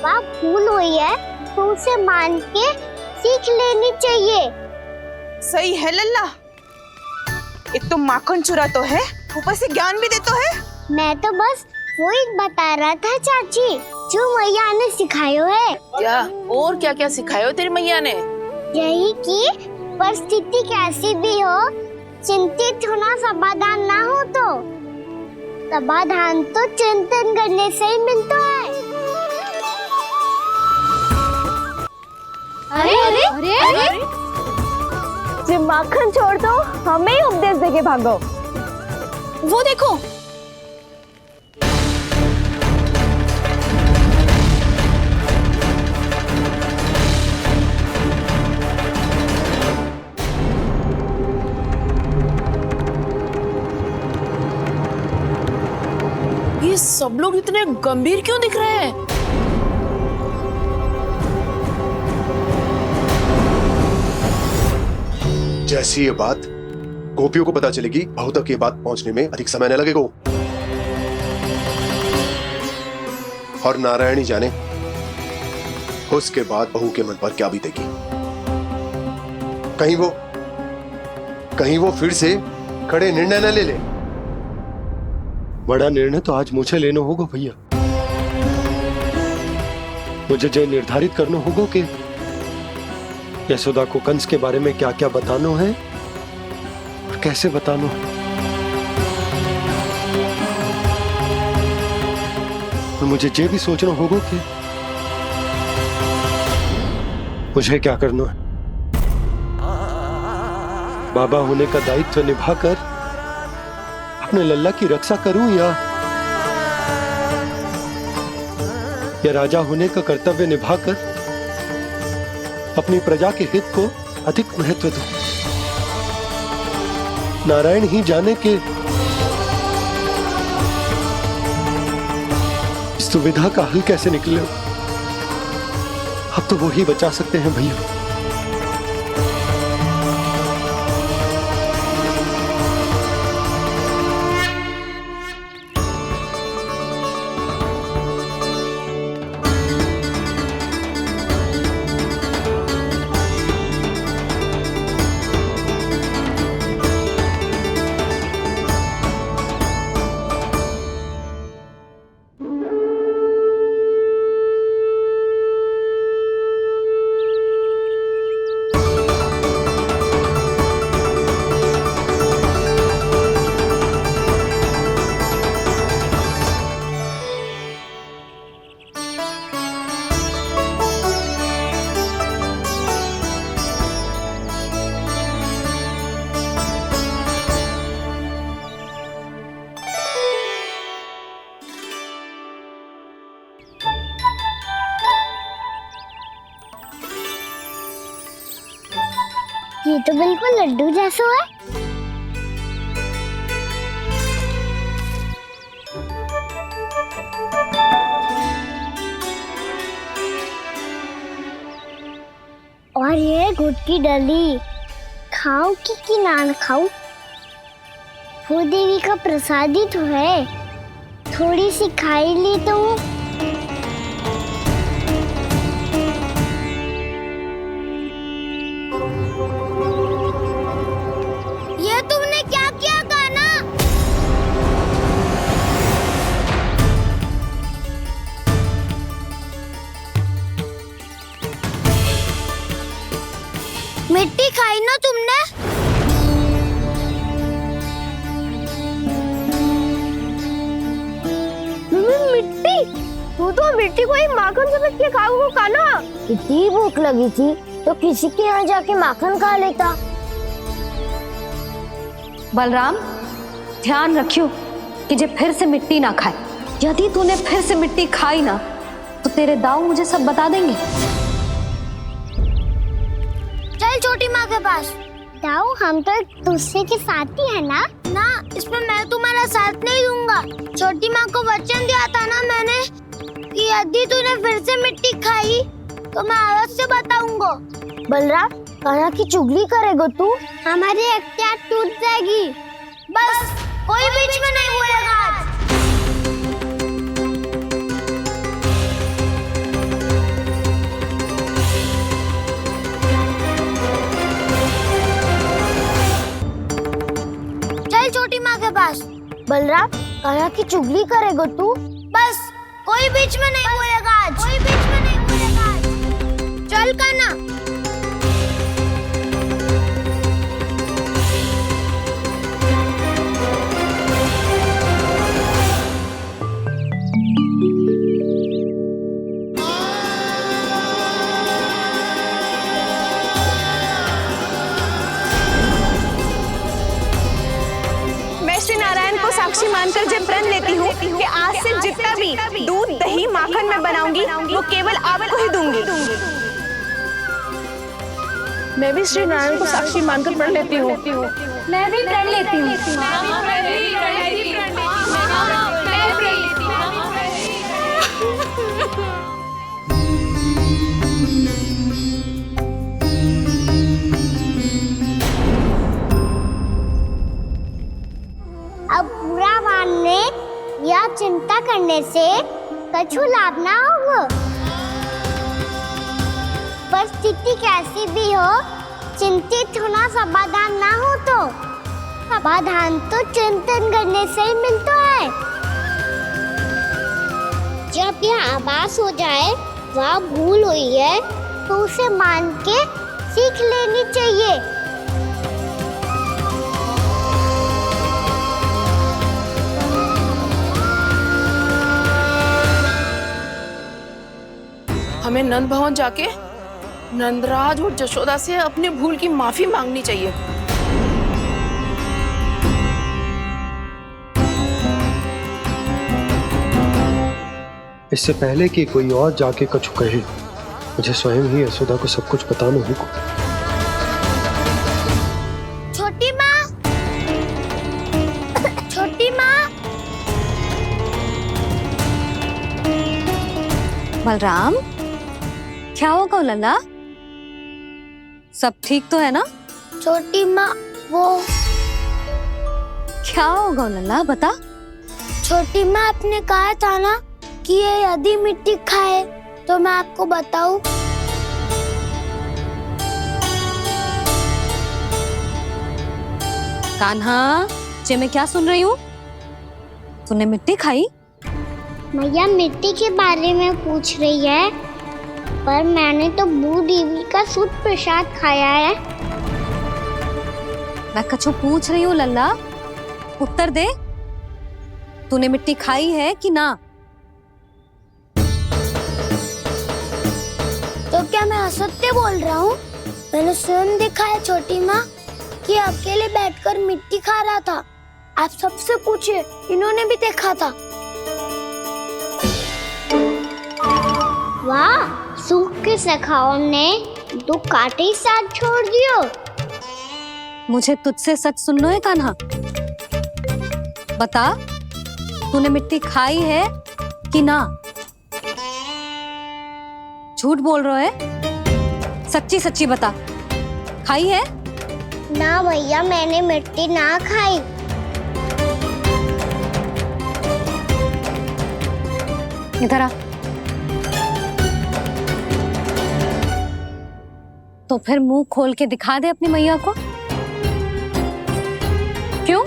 वहाँ भूल हुई है तो उसे मान के सीख लेनी चाहिए। सही है लल्ला, एक तो माखन चुरा तो है, ऊपर से ज्ञान भी देता है। मैं तो बस वही बता रहा था चाची जो मैया ने सिखायो है। क्या और क्या क्या सिखायो तेरी मैया ने? यही कि परिस्थिति कैसी भी हो चिंतित होना समाधान ना हो तो समाधान तो चिंतन करने से ही मिलता है। अरे अरे अरे, अरे? जो माखन छोड़ दो, हमें ही उपदेश देके भागो। वो देखो, ये सब लोग इतने गंभीर क्यों दिख रहे हैं? जैसी ये बात गोपियों को पता चलेगी, बहू तक ये बात पहुंचने में अधिक समय न लगेगा। और नारायणी जाने उसके बाद बहू के मन पर क्या बीतेगी। कहीं वो फिर से खड़े निर्णय न ले ले। बड़ा निर्णय तो आज मुझे लेना होगा भैया। मुझे जो निर्धारित करना होगा कि यशोदा को कंस के बारे में क्या क्या बताना है और कैसे बताना है। और मुझे ये भी सोचना होगा कि मुझे क्या करना है? बाबा होने का दायित्व निभाकर अपने लल्ला की रक्षा करूं या राजा होने का कर्तव्य निभाकर अपनी प्रजा के हित को अधिक महत्व दूं? नारायण ही जाने के इस दुविधा का हल कैसे निकले। अब तो वो ही बचा सकते हैं भैया। ये तो बिल्कुल लड्डू जैसा है। और ये गुड़ की डली खाऊं कि ना खाऊं? वो देवी का प्रसाद ही तो है, थोड़ी सी खाई ली तो। ये तुमने क्या किया कान्हा? मिट्टी खाई ना तुमने? मिट्टी? तू तो मिट्टी को ही माखन समझ के खाओ कान्हा। इतनी भूख लगी थी तो किसी के यहाँ जाके माखन खा लेता। बलराम, ध्यान रखियो कि जे फिर से मिट्टी ना खाए। यदि तूने फिर से मिट्टी खाई ना तो तेरे दाऊ मुझे सब बता देंगे। चल छोटी माँ के पास। दाऊ, हम तो एक दूसरे के साथी है ना? ना, इसमें मैं तुम्हारा साथ नहीं दूंगा। छोटी माँ को वचन दिया था ना मैंने कि यदि तूने फिर से मिट्टी खाई तो मैं आवाज से बताऊंगा। बलराम, कान्हा की चुगली करेगा तू? हमारी अख्तियार टूट जाएगी। बस कोई बीच में नहीं बोलेगा आज। चल छोटी माँ के पास। बलराम, कान्हा की चुगली करेगा तू? बस कोई बीच में नहीं बोलेगा आज। कोई बीच में नहीं बोलेगा आज। चल कान्हा। श्री नारायण को साक्षी मानकर जब प्रण लेती हूँ कि आज से जितना भी दूध दही माखन मैं बनाऊंगी वो केवल आपको ही दूंगी। मैं भी श्री नारायण को साक्षी मानकर प्रण लेती हूँ। मैं भी प्रण लेती हूँ। अब बुरा मानने या चिंता करने से कछु लाभ ना होगा। परिस्थिति कैसी भी हो, चिंतित होना समाधान ना हो तो समाधान तो चिंतन करने से ही मिलता है। जब यह आभास हो जाए वह भूल हुई है तो उसे मान के सीख लेनी चाहिए। हमें नंद भवन जाके नंदराज और जशोदा से अपनी भूल की माफी मांगनी चाहिए। इससे पहले कि कोई और जाके कछु कहे, मुझे स्वयं ही यशोदा को सब कुछ बताना होगा। छोटी माँ, छोटी माँ। बलराम, क्या होगा लल्ला? सब ठीक तो है ना? छोटी माँ, वो क्या होगा लल्ला, बता। छोटी माँ, आपने कहा था ना कि ये यदि मिट्टी खाए तो मैं आपको बताऊं। कान्हा, जे मैं क्या सुन रही हूँ? तूने मिट्टी खाई? मैया मिट्टी के बारे में पूछ रही है, पर मैंने तो भू देवी का शुद्ध प्रसाद खाया है। मैं कछु पूछ रही हूँ लल्ला, उत्तर दे। तूने मिट्टी खाई है कि ना? तो क्या मैं असत्य बोल रहा हूँ? मैंने स्वयं देखा है छोटी माँ कि अकेले बैठकर मिट्टी खा रहा था। आप सबसे पूछिए, इन्होंने भी देखा था। वाह, सूख के सखाओ ने 2 कांटे ही साथ छोड़ दियो। मुझे तुझसे सच सुनना है कान्हा। बता, तूने मिट्टी खाई है कि ना? झूठ बोल रहा है, सच्ची सच्ची बता, खाई है? ना भैया, मैंने मिट्टी ना खाई। इधर आ। तो फिर मुंह खोल के दिखा दे अपनी मैया को। क्यों?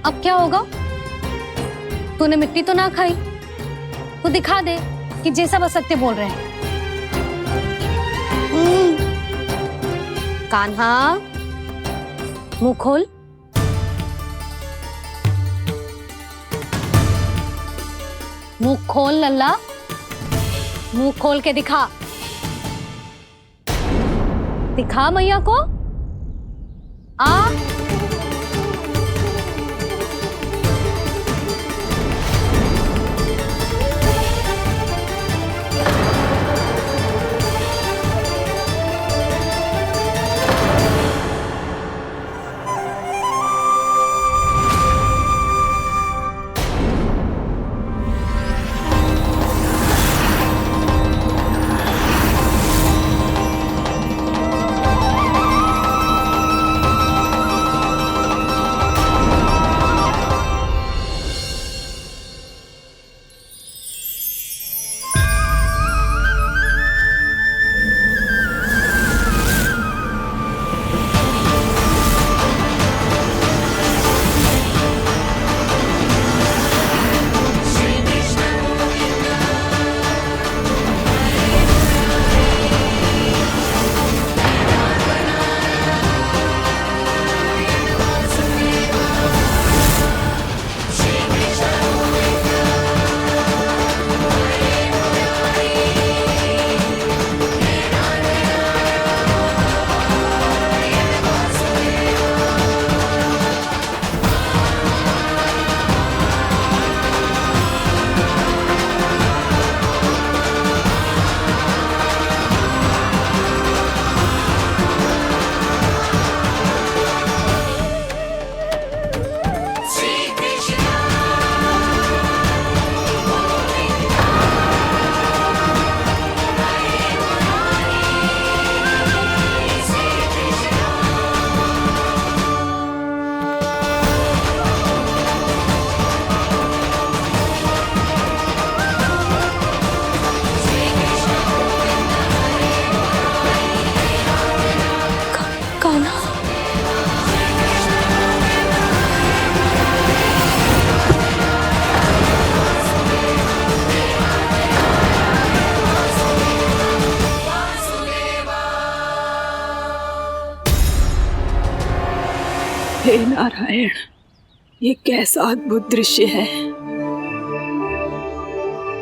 अब क्या होगा? तूने मिट्टी तो ना खाई, तो दिखा दे कि जे सब असत्य बोल रहे हैं। कान्हा, मुंह खोल। मुंह खोल लल्ला, मुंह खोल के दिखा। दिखा मैया को। आ हे नारायण, ये कैसा अद्भुत दृश्य है।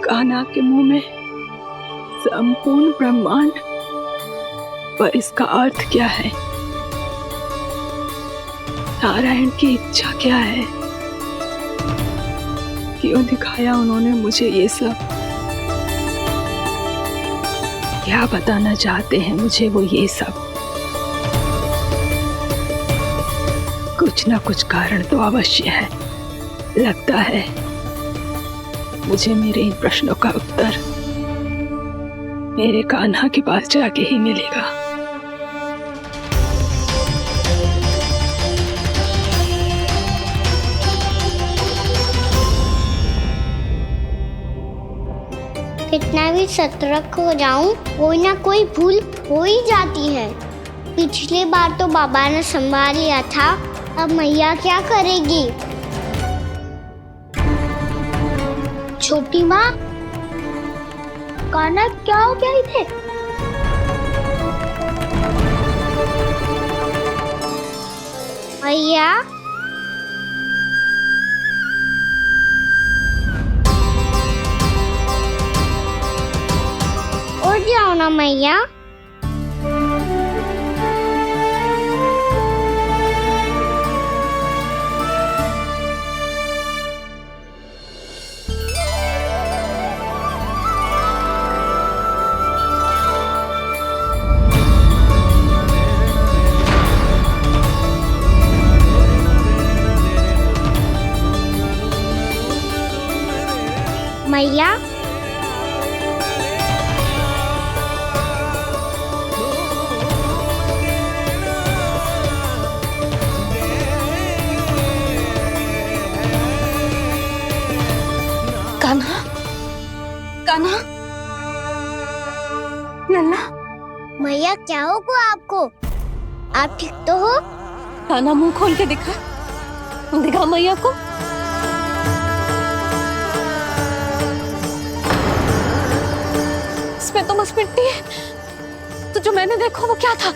कान्हा के मुंह में संपूर्ण ब्रह्मांड पर इसका अर्थ क्या है? नारायण की इच्छा क्या है? क्यों दिखाया उन्होंने मुझे ये सब? क्या बताना चाहते हैं मुझे वो ये सब? कुछ ना कुछ कारण तो अवश्य है। लगता है मुझे मेरे इन प्रश्नों का उत्तर मेरे कान्हा के पास जाके ही मिलेगा। कितना भी सतर्क हो जाऊं, कोई ना कोई भूल हो ही जाती है। पिछली बार तो बाबा ने संभाल लिया था, अब मैया क्या करेगी? छोटी माँ, कान्हा क्या हो गया इधर? मैया, उठ जाओ ना मैया। मैया, कान्हा, कान्हा, लल्ला। मैया क्या होगा आपको? आप ठीक तो हो? कान्हा मुंह खोल के दिखा, दिखा मैया को। इसमें तो बस मिट्टी है, तो जो मैंने देखा वो क्या था?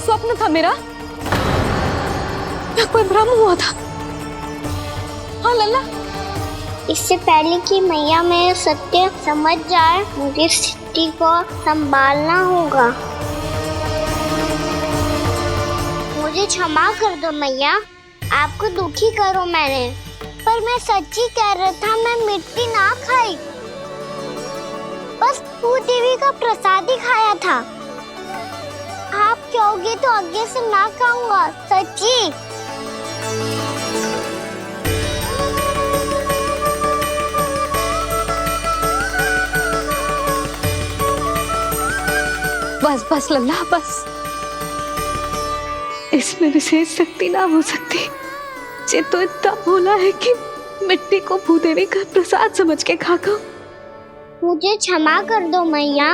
स्वप्न था मेरा या कोई भ्रम हुआ था? हाँ लल्ला, इससे पहले कि मैया मेरे सत्य समझ जाए, मुझे स्थिति को संभालना होगा। मुझे क्षमा कर दो मैया, आपको दुखी करो मैंने, पर मैं सच्ची कह रहा था, मैं मिट्टी ना खाई, बस तू देवी का प्रसाद ही खाया था। आप कहोगे तो आगे से ना खाऊंगा, सच्ची। बस बस लल्ला, बस। इसमें विशेष शक्ति ना हो सकती। ये तो इतना भोला है कि मिट्टी को भूदेवी का प्रसाद समझ के खागा। मुझे क्षमा कर दो मैया।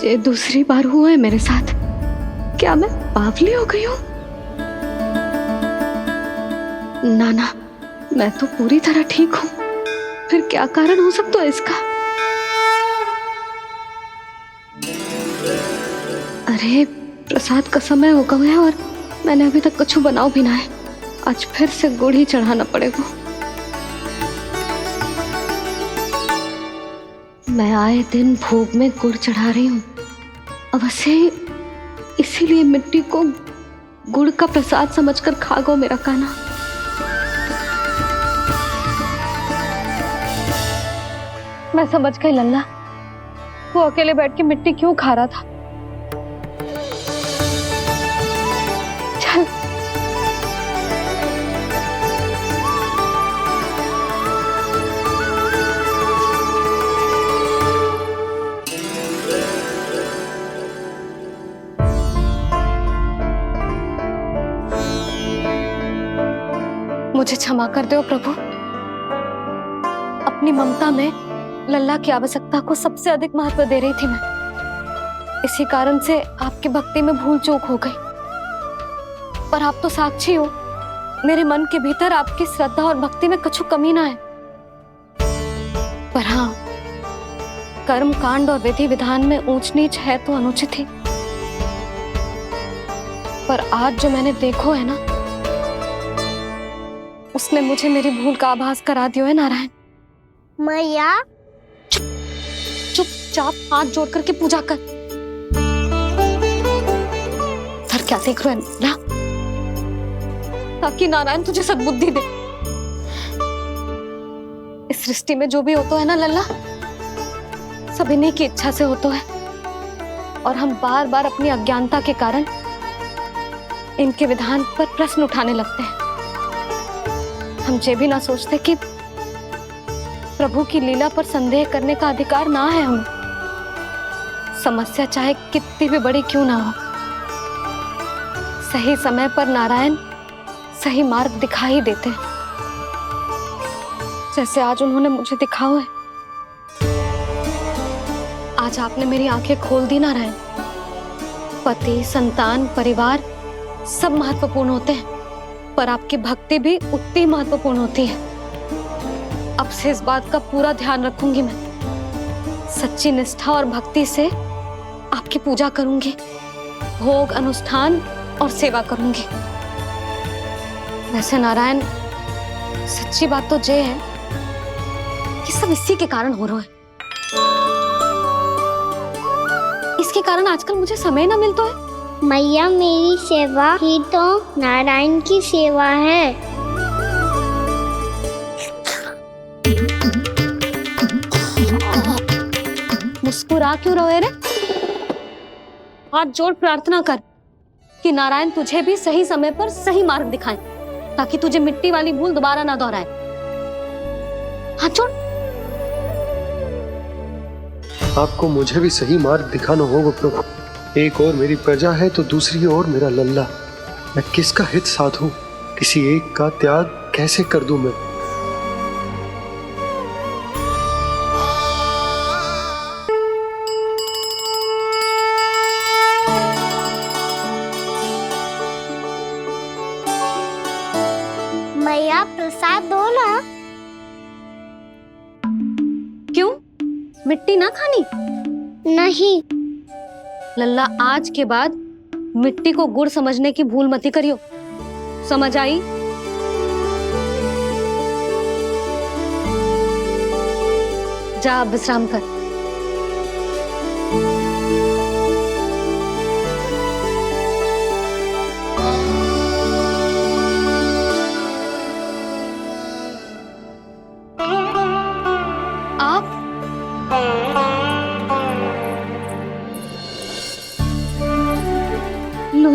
ये दूसरी बार हुआ है मेरे साथ। क्या मैं बावली हो गई हूँ? ना, मैं तो पूरी तरह ठीक हूँ। फिर क्या कारण हो सकता है इसका? अरे प्रसाद का समय हो गया है और मैंने अभी तक कुछ बनाओ भी ना है। आज फिर से गुड़ ही चढ़ाना पड़ेगा। मैं आए दिन भोग में गुड़ चढ़ा रही हूँ, अवश्य इसीलिए मिट्टी को गुड़ का प्रसाद समझकर खागो मेरा कान्हा। मैं समझ गई लल्ला, वो अकेले बैठ के मिट्टी क्यों खा रहा था। चल मुझे क्षमा कर दो प्रभु। अपनी ममता में लल्ला की आवश्यकता को सबसे अधिक महत्व दे रही थी मैं। इसी कारण से आपकी भक्ति में भूल चूक हो गई। पर आप तो साक्षी हो, मेरे मन के भीतर आपकी श्रद्धा और भक्ति में कुछ कमी ना है। पर हाँ, कर्म कांड और विधि विधान में ऊंच नीच है तो अनुचित ही। पर आज जो मैंने देखो है ना, उसने मुझे मेरी भूल का आभास करा दिया है नारायण। मैया, चुपचाप हाथ जोड़ करके पूजा कर। सर क्या देख रहे हैं ना, ताकि नारायण तुझे सद्बुद्धि दे। इस सृष्टि में जो भी होता है ना लल्ला, सब इन्हीं की इच्छा से होता है, और हम बार बार अपनी अज्ञानता के कारण इनके विधान पर प्रश्न उठाने लगते हैं। हम ये भी ना सोचते कि प्रभु की लीला पर संदेह करने का अधिकार ना है हमें। समस्या चाहे कितनी भी बड़ी क्यों ना हो, सही समय पर नारायण सही मार्ग दिखा ही देते हैं, जैसे आज उन्होंने मुझे दिखाओ है। आज आपने मेरी आंखें खोल दी नारायण। पति, संतान, परिवार सब महत्वपूर्ण होते हैं, पर आपकी भक्ति भी उतनी महत्वपूर्ण होती है। अब से इस बात का पूरा ध्यान रखूंगी मैं। सच्ची निष्ठा और भक्ति से आपकी पूजा करूंगी, भोग, अनुष्ठान और सेवा करूंगी। वैसे नारायण, सच्ची बात तो ये है कि सब इसी के कारण हो रहा है। इसके कारण आजकल मुझे समय ना मिलता है। मैया, मेरी सेवा ही तो नारायण की सेवा है। मुस्कुरा क्यों रहे रे? हाथ जोड़ प्रार्थना कर कि नारायण तुझे भी सही समय पर सही मार्ग दिखाएं, ताकि तुझे मिट्टी वाली भूल दोबारा ना दोहराए। हाथ जोड़। आपको मुझे भी सही मार्ग दिखाना होगा प्रभु। एक और मेरी प्रजा है तो दूसरी ओर मेरा लल्ला। मैं किसका हित साधूं? किसी एक का त्याग कैसे कर दूं मैं? मैया, प्रसाद दो ना। क्यों? मिट्टी ना खानी? नहीं। लल्ला, आज के बाद मिट्टी को गुड़ समझने की भूल मत करियो। समझ आई? जा विश्राम कर।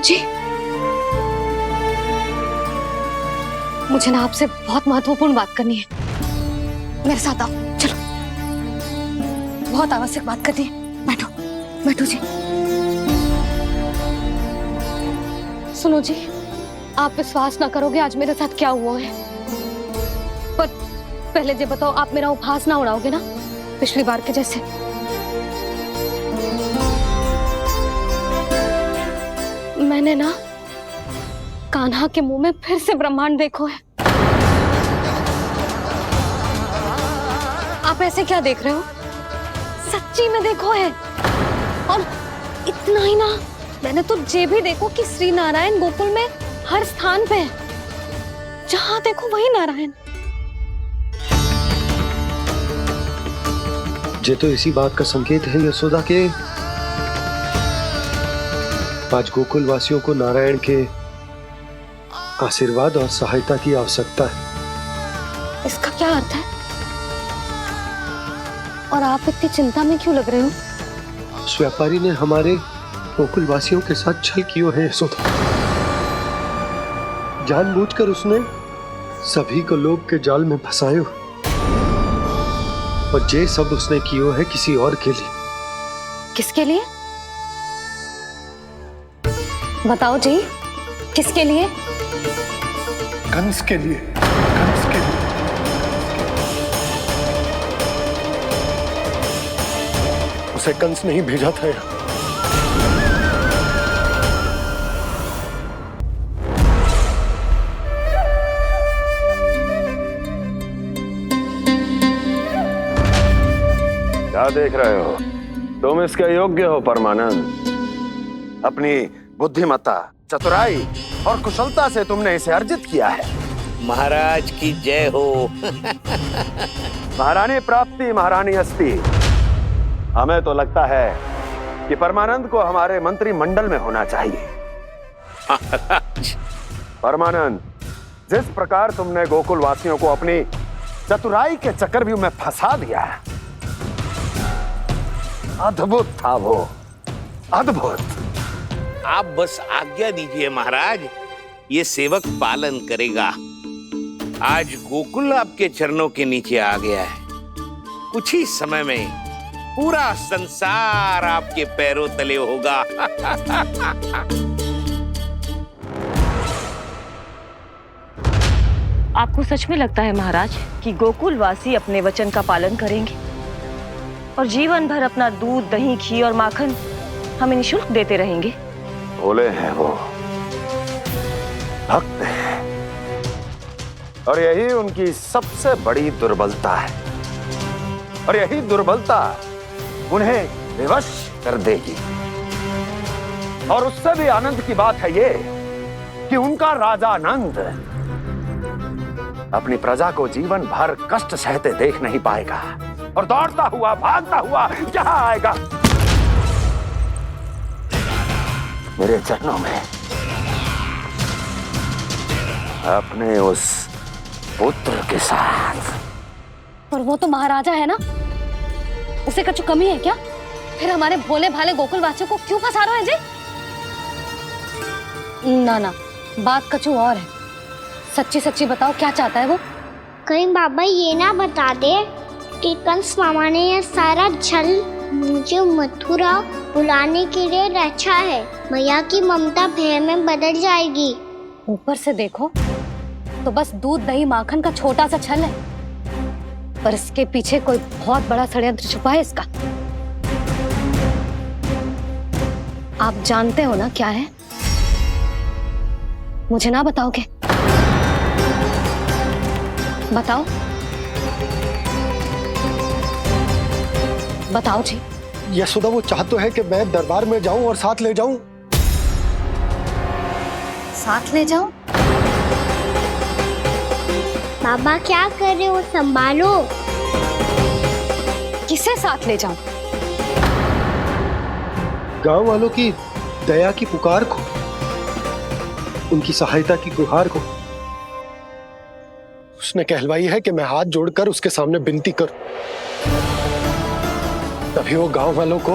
जी, मुझे ना आपसे बहुत महत्वपूर्ण बात करनी है। मेरे साथ आओ, चलो। बहुत आवश्यक बात करनी है। बैठो, बैठो जी। सुनो जी, आप विश्वास ना करोगे आज मेरे साथ क्या हुआ है। पर पहले ये बताओ, आप मेरा उपहास ना उड़ाओगे ना, पिछली बार के जैसे? मैंने ना कान्हा के मुंह में फिर से ब्रह्मांड देखो है। आप ऐसे क्या देख रहे हो? सच्ची में देखो है। और इतना ही ना, मैंने तो ये भी देखो कि श्री नारायण गोकुल में हर स्थान पे है। जहां देखो वही नारायण। ये तो इसी बात का संकेत है यशोदा के आज गोकुल वासियों को नारायण के आशीर्वाद और सहायता की आवश्यकता है। इसका क्या अर्थ है? और आप इतनी चिंता में क्यों लग रहे हो? उस व्यापारी ने हमारे गोकुल वासियों के साथ छल किया है यशोदा। जानबूझकर उसने सभी को लोभ के जाल में फंसायो, और ये सब उसने किया है किसी और के लिए। किसके लिए? बताओ जी, किसके लिए? कंस के लिए। कंस के लिए। उसे कंस नहीं भेजा था यहाँ। क्या देख रहे हो? तुम इसके योग्य हो परमानंद। अपनी बुद्धिमत्ता, चतुराई और कुशलता से तुमने इसे अर्जित किया है। महाराज की जय हो। महारानी प्राप्ति महारानी अस्ति। हमें तो लगता है कि परमानंद को हमारे मंत्रिमंडल में होना चाहिए। परमानंद, जिस प्रकार तुमने गोकुल वासियों को अपनी चतुराई के चक्रव्यूह में फंसा दिया, अद्भुत था वो, अद्भुत। आप बस आज्ञा दीजिए महाराज, ये सेवक पालन करेगा। आज गोकुल आपके चरणों के नीचे आ गया है। कुछ ही समय में पूरा संसार आपके पैरों तले होगा। आपको सच में लगता है महाराज कि गोकुलवासी अपने वचन का पालन करेंगे और जीवन भर अपना दूध, दही, घी और माखन हमें निःशुल्क देते रहेंगे? भोले हैं वो, भक्त हैं, और यही उनकी सबसे बड़ी दुर्बलता है। और यही दुर्बलता उन्हें विवश कर देगी। और उससे भी आनंद की बात है ये कि उनका राजा नंद अपनी प्रजा को जीवन भर कष्ट सहते देख नहीं पाएगा और दौड़ता हुआ, भागता हुआ यहां आएगा मेरे चरणों में, अपने उस पुत्र के साथ। और वो तो महाराजा है ना, उसे कुछ कमी है क्या? फिर हमारे भोले भाले गोकुल वासियों को क्यों फंसा रहे हैं जी? ना ना, बात कछु और है। सच्ची सच्ची बताओ, क्या चाहता है वो? कहीं बाबा ये ना बता दे कि कंस मामा ने यह सारा छल मुझे मथुरा बुलाने के लिए रचा है। मैया की ममता भय में बदल जाएगी। ऊपर से देखो तो बस दूध, दही, माखन का छोटा सा छल है, पर इसके पीछे कोई बहुत बड़ा षड्यंत्र छुपा है इसका। आप जानते हो ना क्या है? मुझे ना बताओगे? बताओ बताओ जी। यशोदा, वो चाह तो है कि मैं दरबार में जाऊं और साथ ले जाऊं। साथ ले जाऊं? बाबा क्या कर रहे हो, संभालो। किसे साथ ले जाऊं? गांव वालों की दया की पुकार को, उनकी सहायता की गुहार को। उसने कहलवाई है कि मैं हाथ जोड़कर उसके सामने विनती करूं, तभी वो गांव वालों को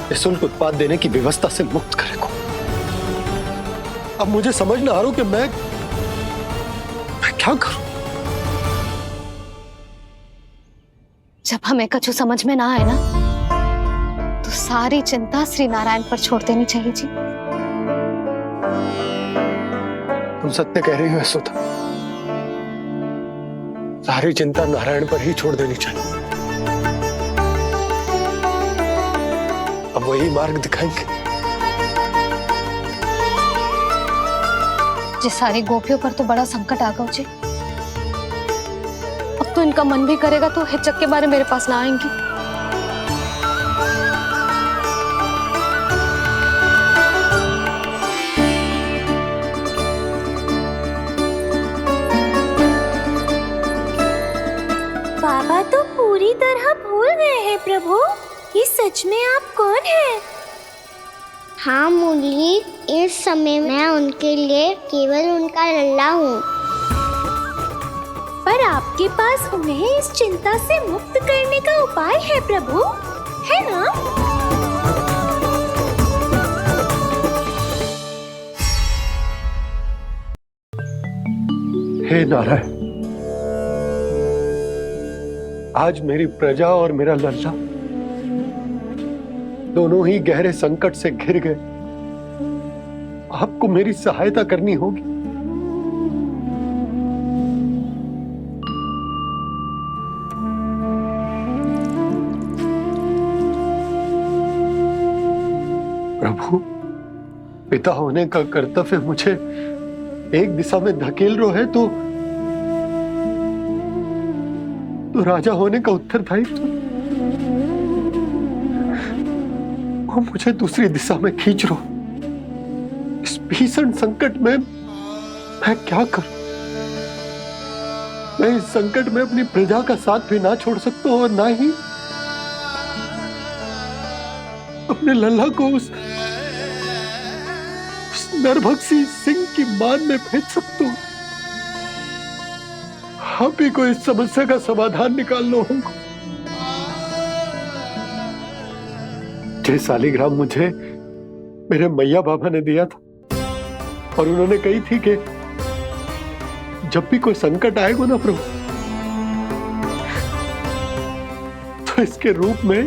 निःशुल्क उत्पाद देने की व्यवस्था से मुक्त करेगा। अब मुझे समझ ना आ रहा कि मैं क्या करूं? जब हमें कछु समझ में ना आए ना, तो सारी चिंता श्री नारायण पर छोड़ देनी चाहिए जी। तुम सत्य कह रही हो यशोदा, सारी चिंता नारायण पर ही छोड़ देनी चाहिए। अब वही मार्ग दिखाएंगे। जिस सारी गोपियों पर तो बड़ा संकट आ गया जी। अब तो इनका मन भी करेगा तो हिचक के बारे मेरे पास ना आएंगी। बाबा तो पूरी तरह भूल गए हैं प्रभु, ये सच में आप कौन हैं? हाँ मुरली, इस समय मैं उनके लिए केवल उनका लल्ला हूँ। पर आपके पास उन्हें इस चिंता से मुक्त करने का उपाय है प्रभु, है ना? हे नारायण, आज मेरी प्रजा और मेरा लल्ला दोनों ही गहरे संकट से घिर गए। आपको मेरी सहायता करनी होगी। प्रभु, पिता होने का कर्तव्य मुझे एक दिशा में धकेल रहे है तो राजा होने का उत्तरदायित्व वो मुझे दूसरी दिशा में खींच रो। इस भीषण संकट में मैं क्या करूं? मैं इस संकट में अपनी प्रजा का साथ भी ना छोड़ सकता हूँ और ना ही अपने लल्ला को उस नरभक्षी सिंह की मान में भेज सकता हूँ। आप ही को इस समस्या का समाधान निकालना होगा। जे शालिग्राम मुझे मेरे मैया बाबा ने दिया था और उन्होंने कही थी कि जब भी कोई संकट आएगा ना प्रभु, तो इसके रूप में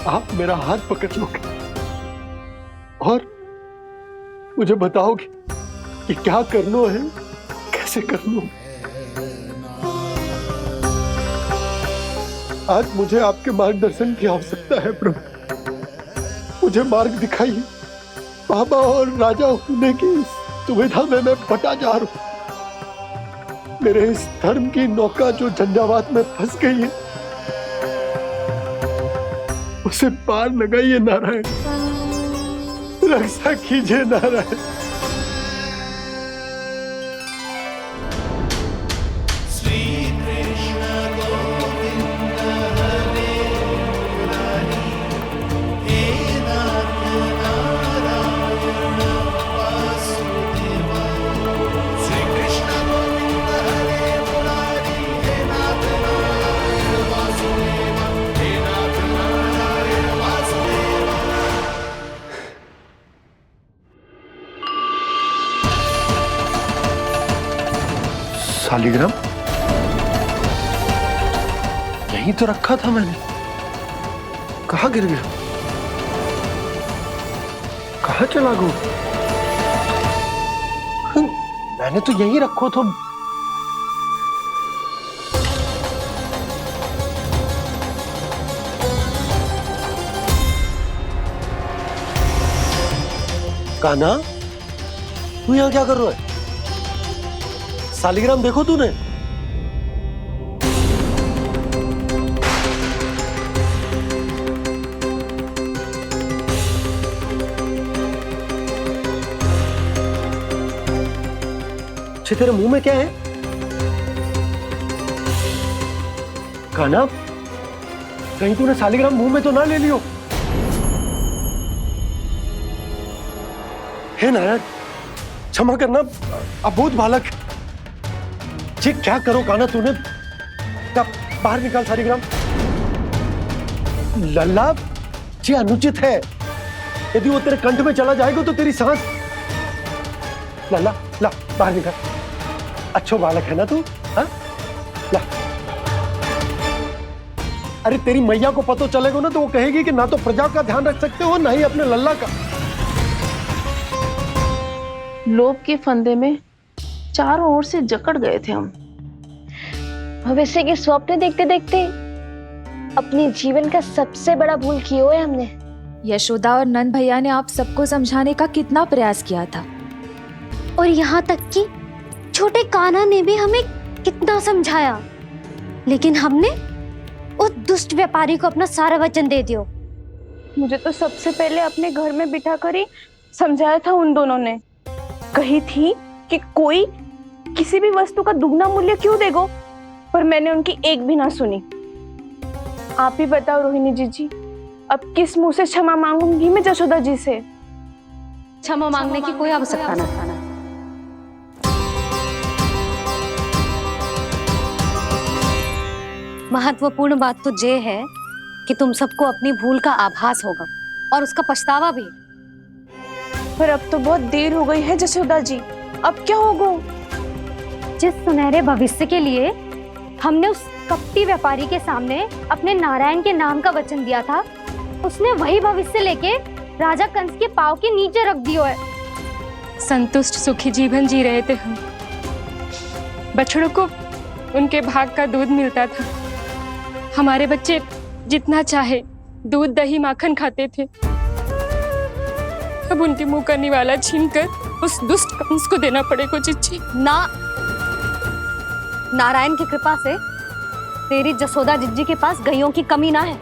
आप मेरा हाथ पकड़ लोगे और मुझे बताओगे कि क्या करना है, कैसे करना है। आज मुझे आपके मार्गदर्शन की आवश्यकता है प्रभु। मुझे मार्ग दिखाइए। बाबा और राजा होने की दुविधा में मैं बटा जा रहा हूं। मेरे इस धर्म की नौका जो झंझावात में फंस गई है, उसे पार लगाइए नारायण, रक्षा कीजिए नारायण। शालिग्राम यहीं तो रखा था मैंने, कहाँ गिर गया, कहाँ चला गया? मैंने तो यहीं रखो तो। कान्हा, तू यहाँ क्या कर रहा है? शालिग्राम देखो तूने? तेरे मुंह में क्या है? कान्हा, कहीं तूने शालिग्राम मुंह में तो ना ले लियो? हे नारायण, क्षमा करना, अबोध बालक। जी क्या करो कान्हा तूने? क्या बाहर निकाल शालिग्राम। लल्ला, जी अनुचित है। यदि वो तेरे कंठ में चला जाएगा तो तेरी सांस। लल्ला, ला बाहर निकाल। अच्छो बालक है ना तू? हाँ? ला। अरे तेरी मैया को पता चलेगा ना तो वो कहेगी कि ना तो प्रजा का ध्यान रख सकते हो ना ही अपने लल्ला का। लोभ के फंदे में चारों ओर से जकड़ गए थे हम। भविष्य के स्वप्न देखते देखते अपने जीवन का सबसे बड़ा भूल किया है हमने। यशोदा और नंद भैया ने आप सबको समझाने का कितना प्रयास किया था, और यहाँ तक कि छोटे कान्हा ने भी हमें कितना समझाया, लेकिन हमने उस दुष्ट व्यापारी को अपना सारा वचन दे दिया। मुझे तो सबसे पहले अपने घर में बिठा कर ही समझाया था उन दोनों ने। कही थी कि कोई किसी भी वस्तु का दुगना मूल्य क्यों देगो, पर मैंने उनकी एक भी ना सुनी। आप ही बताओ रोहिणी जी, अब किस मुंह से क्षमा मांगूंगी मैं जशोदा जी से? क्षमा मांगने की कोई आवश्यकता ना। महत्वपूर्ण बात तो ये है कि तुम सबको अपनी भूल का आभास होगा और उसका पछतावा भी। पर अब तो बहुत देर हो गई है जशोदा जी, अब क्या होगा? जिस सुनहरे भविष्य के लिए हमने उस कपटी व्यापारी के सामने अपने नारायण के नाम का वचन दिया था, उसने वही भविष्य लेके राजा कंस के पांव के नीचे रख दिया है। संतुष्ट सुखी जीवन जी रहे थे हम। बछड़ों को उनके भाग का दूध मिलता था। हमारे बच्चे जितना चाहे दूध दही माखन खाते थे। अब उनके मुंह का निवाला छीनकर उस दुष्ट कंस को देना पड़ेगा चिच्ची। ना, नारायण की कृपा से तेरी जसोदा जिज्जी के पास गायों की कमी ना है।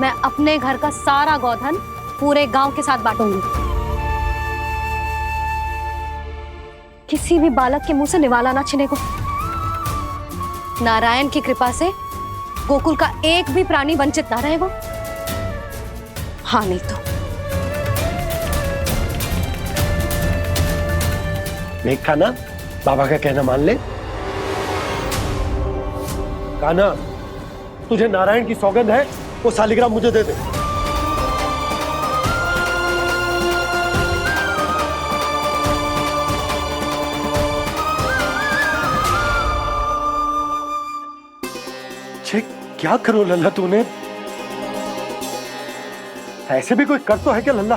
मैं अपने घर का सारा गोधन पूरे गांव के साथ बांटूंगी। किसी भी बालक के मुंह से निवाला ना छिने को। नारायण की कृपा से गोकुल का एक भी प्राणी वंचित ना रहेगा। हाँ नहीं तो देख कान्हा, बाबा का कहना मान ले। कान्हा, तुझे नारायण की सौगंध है, वो शालिग्राम मुझे दे दे। क्या करो लल्ला तूने? ऐसे भी कोई कर तो है क्या लल्ला?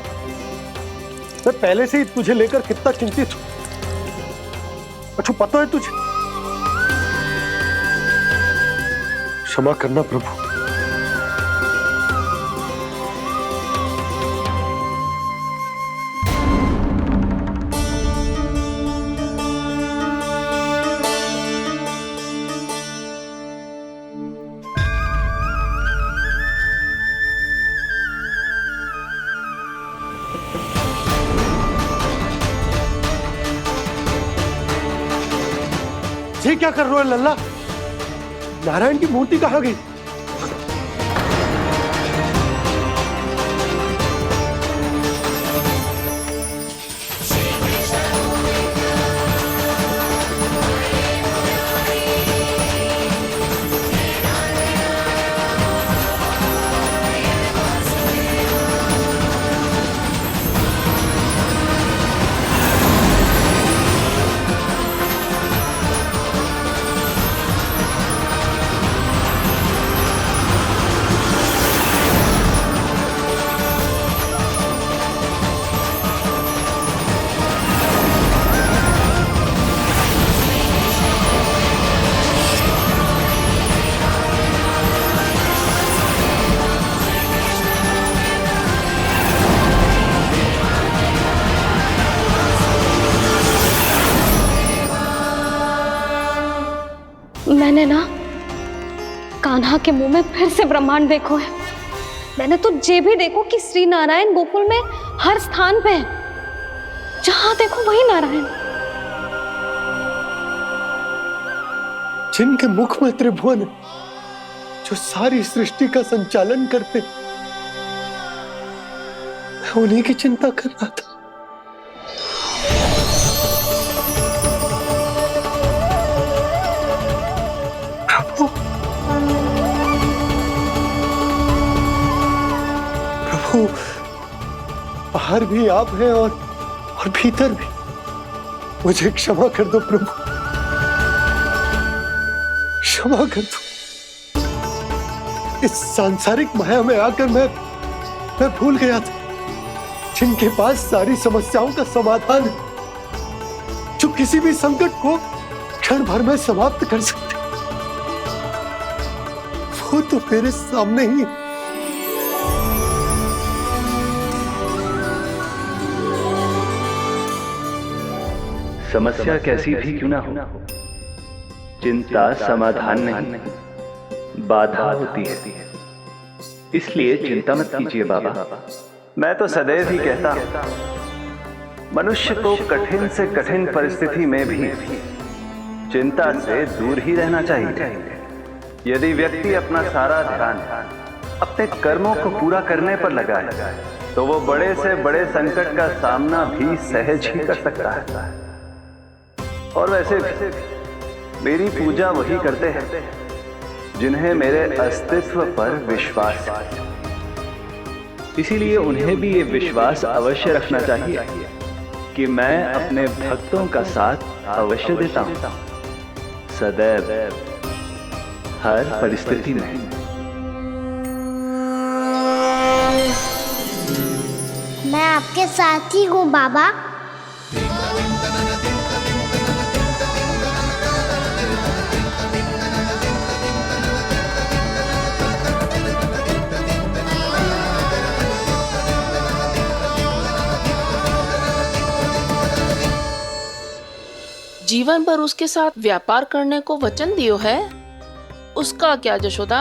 मैं पहले से ही तुझे लेकर कितना चिंतित हूं। अच्छा पता है तुझे? क्षमा करना प्रभु। ये क्या कर रहे हो लल्ला? नारायण की मूर्ति कहाँ गई? मैंने ना कान्हा के मुंह में फिर से ब्रह्मांड देखो है। मैंने तो ये भी देखो कि श्री नारायण गोकुल में हर स्थान पे है, जहां देखो वही नारायण। जिनके मुख में त्रिभुवन, जो सारी सृष्टि का संचालन करते, मैं उन्हीं की चिंता कर रहा था। प्रभु, बाहर भी आप हैं और भीतर भी। मुझे क्षमा कर दो प्रभु, क्षमा कर दो। इस सांसारिक माया में आकर मैं भूल गया था जिनके पास सारी समस्याओं का समाधान है, जो किसी भी संकट को क्षण भर में समाप्त कर सकते, वो तो मेरे सामने ही। समस्या कैसी भी क्यों ना हो, चिंता समाधान नहीं, बाधा होती है। इसलिए चिंता मत कीजिए बाबा। मैं तो सदैव ही कहता हूं, मनुष्य को कठिन से कठिन परिस्थिति में भी चिंता से दूर ही रहना चाहिए। यदि व्यक्ति अपना सारा ध्यान अपने कर्मों को पूरा करने पर लगाए, तो वो बड़े से बड़े संकट का सामना भी सहज ही कर सकता है। और वैसे भी मेरी पूजा वही करते हैं जिन्हें मेरे अस्तित्व पर विश्वास है। इसीलिए उन्हें भी ये विश्वास अवश्य रखना चाहिए कि मैं अपने भक्तों का साथ अवश्य देता हूं, सदैव, हर परिस्थिति में। मैं आपके साथ ही हूँ बाबा। जीवन भर उसके साथ व्यापार करने को वचन दियो है, उसका क्या जशोदा?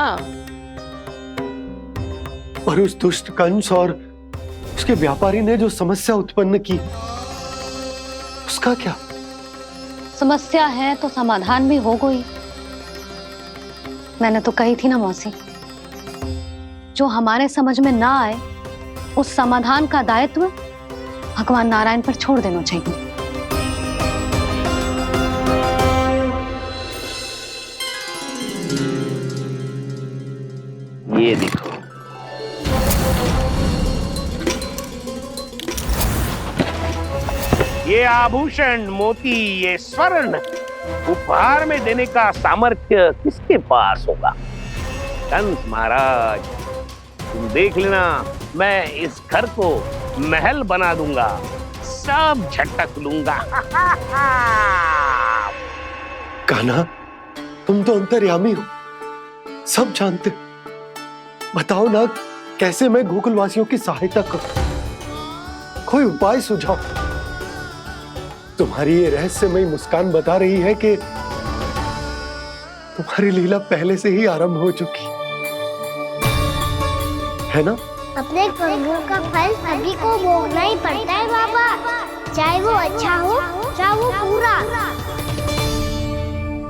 और उस दुष्ट कंस और उसके व्यापारी ने जो समस्या उत्पन्न की, उसका क्या? समस्या है तो समाधान भी होगा ही। मैंने तो कही थी ना मौसी, जो हमारे समझ में ना आए उस समाधान का दायित्व भगवान नारायण पर छोड़ देना चाहिए। ये देखो, ये आभूषण, मोती, ये स्वर्ण उपहार में देने का सामर्थ्य किसके पास होगा? कंस महाराज, तुम देख लेना, मैं इस घर को महल बना दूंगा, सब झटक लूंगा। कान्हा, तुम तो अंतर्यामी हो, सब जानते हो। बताओ ना, कैसे मैं गोकुलवासियों की सहायता करूं? कोई उपाय सुझाओ। तुम्हारी ये रहस्यमयी मुस्कान बता रही है कि तुम्हारी लीला पहले से ही आरंभ हो चुकी है ना? अपने कर्मों का फल सभी को भोगना ही पड़ता है बाबा, चाहे वो अच्छा हो चाहे वो बुरा।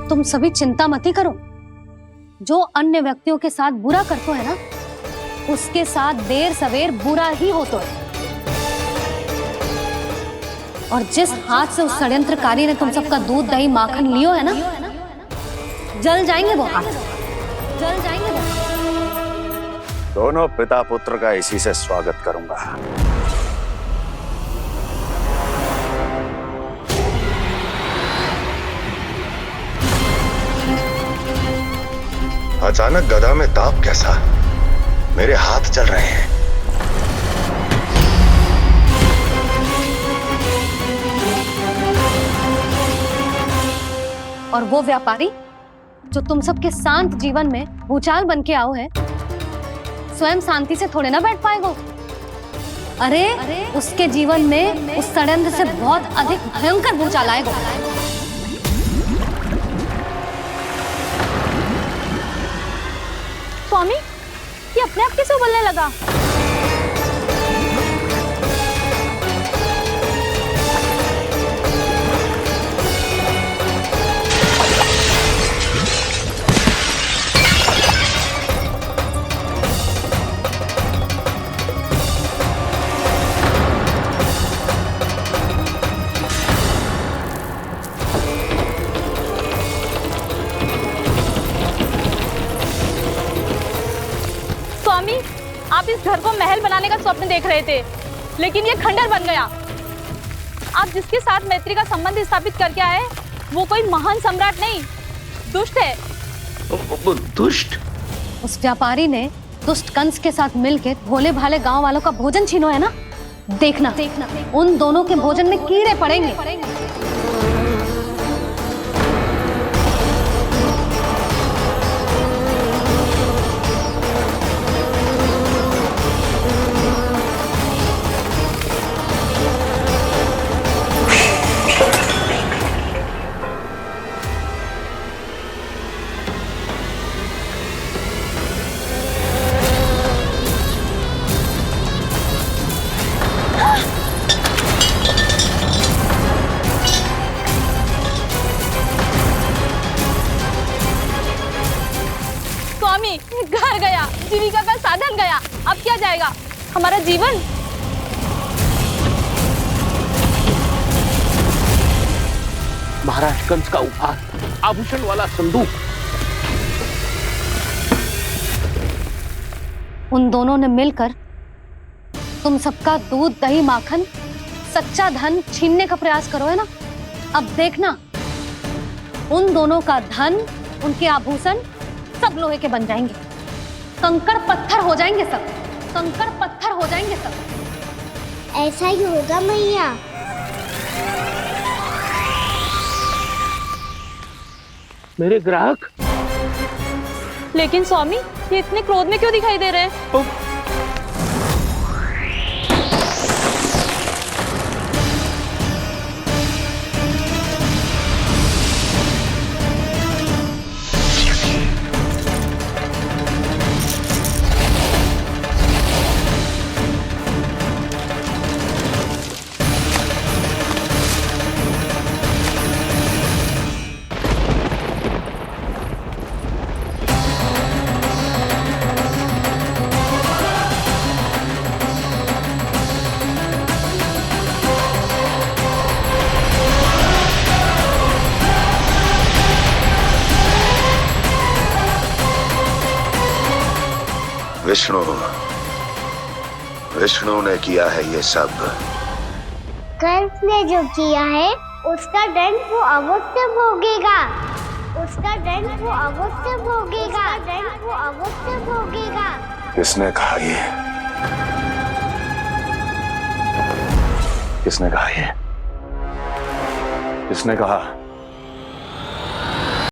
तुम सभी चिंता मत ही करो। जो अन्य व्यक्तियों के साथ बुरा करते है ना, उसके साथ देर सवेर बुरा ही होता है। और जिस हाथ से उस षड्यंत्रकारी ने तुम सबका दूध दही माखन लियो है ना, जल जाएंगे वो हाथ, जल जाएंगे वो। दोनों पिता पुत्र का इसी से स्वागत करूंगा। अचानक गदा में ताप कैसा? मेरे हाथ चल रहे हैं। और वो व्यापारी जो तुम सबके शांत जीवन में भूचाल बन के आओ है, स्वयं शांति से थोड़े ना बैठ पाएगा। अरे उसके जीवन में उस षड्यंत्र से बहुत अधिक भयंकर भूचाल आएगा। स्वामी, ये अपने आप कैसे उबलने लगा? स्वामी, आप इस घर को महल बनाने का स्वप्न देख रहे थे, लेकिन ये खंडर बन गया। आप जिसके साथ मैत्री का संबंध स्थापित करके आए, वो कोई महान सम्राट नहीं, दुष्ट है। दुष्ट? उस व्यापारी ने दुष्ट कंस के साथ मिलकर भोले भाले गांव वालों का भोजन छीनो है ना। देखना उन दोनों के भोजन में कीड़े पड़ेंगे। स्वामी, घर गया, जीविका का साधन गया, अब क्या जाएगा हमारा जीवन? महाराज कंस का उपहार, आभूषण वाला संदूक। उन दोनों ने मिलकर तुम सबका दूध दही माखन सच्चा धन छीनने का प्रयास करो है ना। अब देखना, उन दोनों का धन, उनके आभूषण सब लोहे के बन जाएंगे, कंकड़ पत्थर हो जाएंगे सब, कंकड़ पत्थर हो जाएंगे सब। ऐसा ही होगा मैया। मेरे ग्राहक? लेकिन स्वामी, ये इतने क्रोध में क्यों दिखाई दे रहे हैं? विष्णु विष्णु ने किया है ये सब। कंस ने जो किया है उसका दंड वो अवश्य भोगेगा। उसका दंड वो अवश्य भोगेगा। दंड वो अवश्य भोगेगा। किसने कहा ये? किसने कहा ये? किसने कहा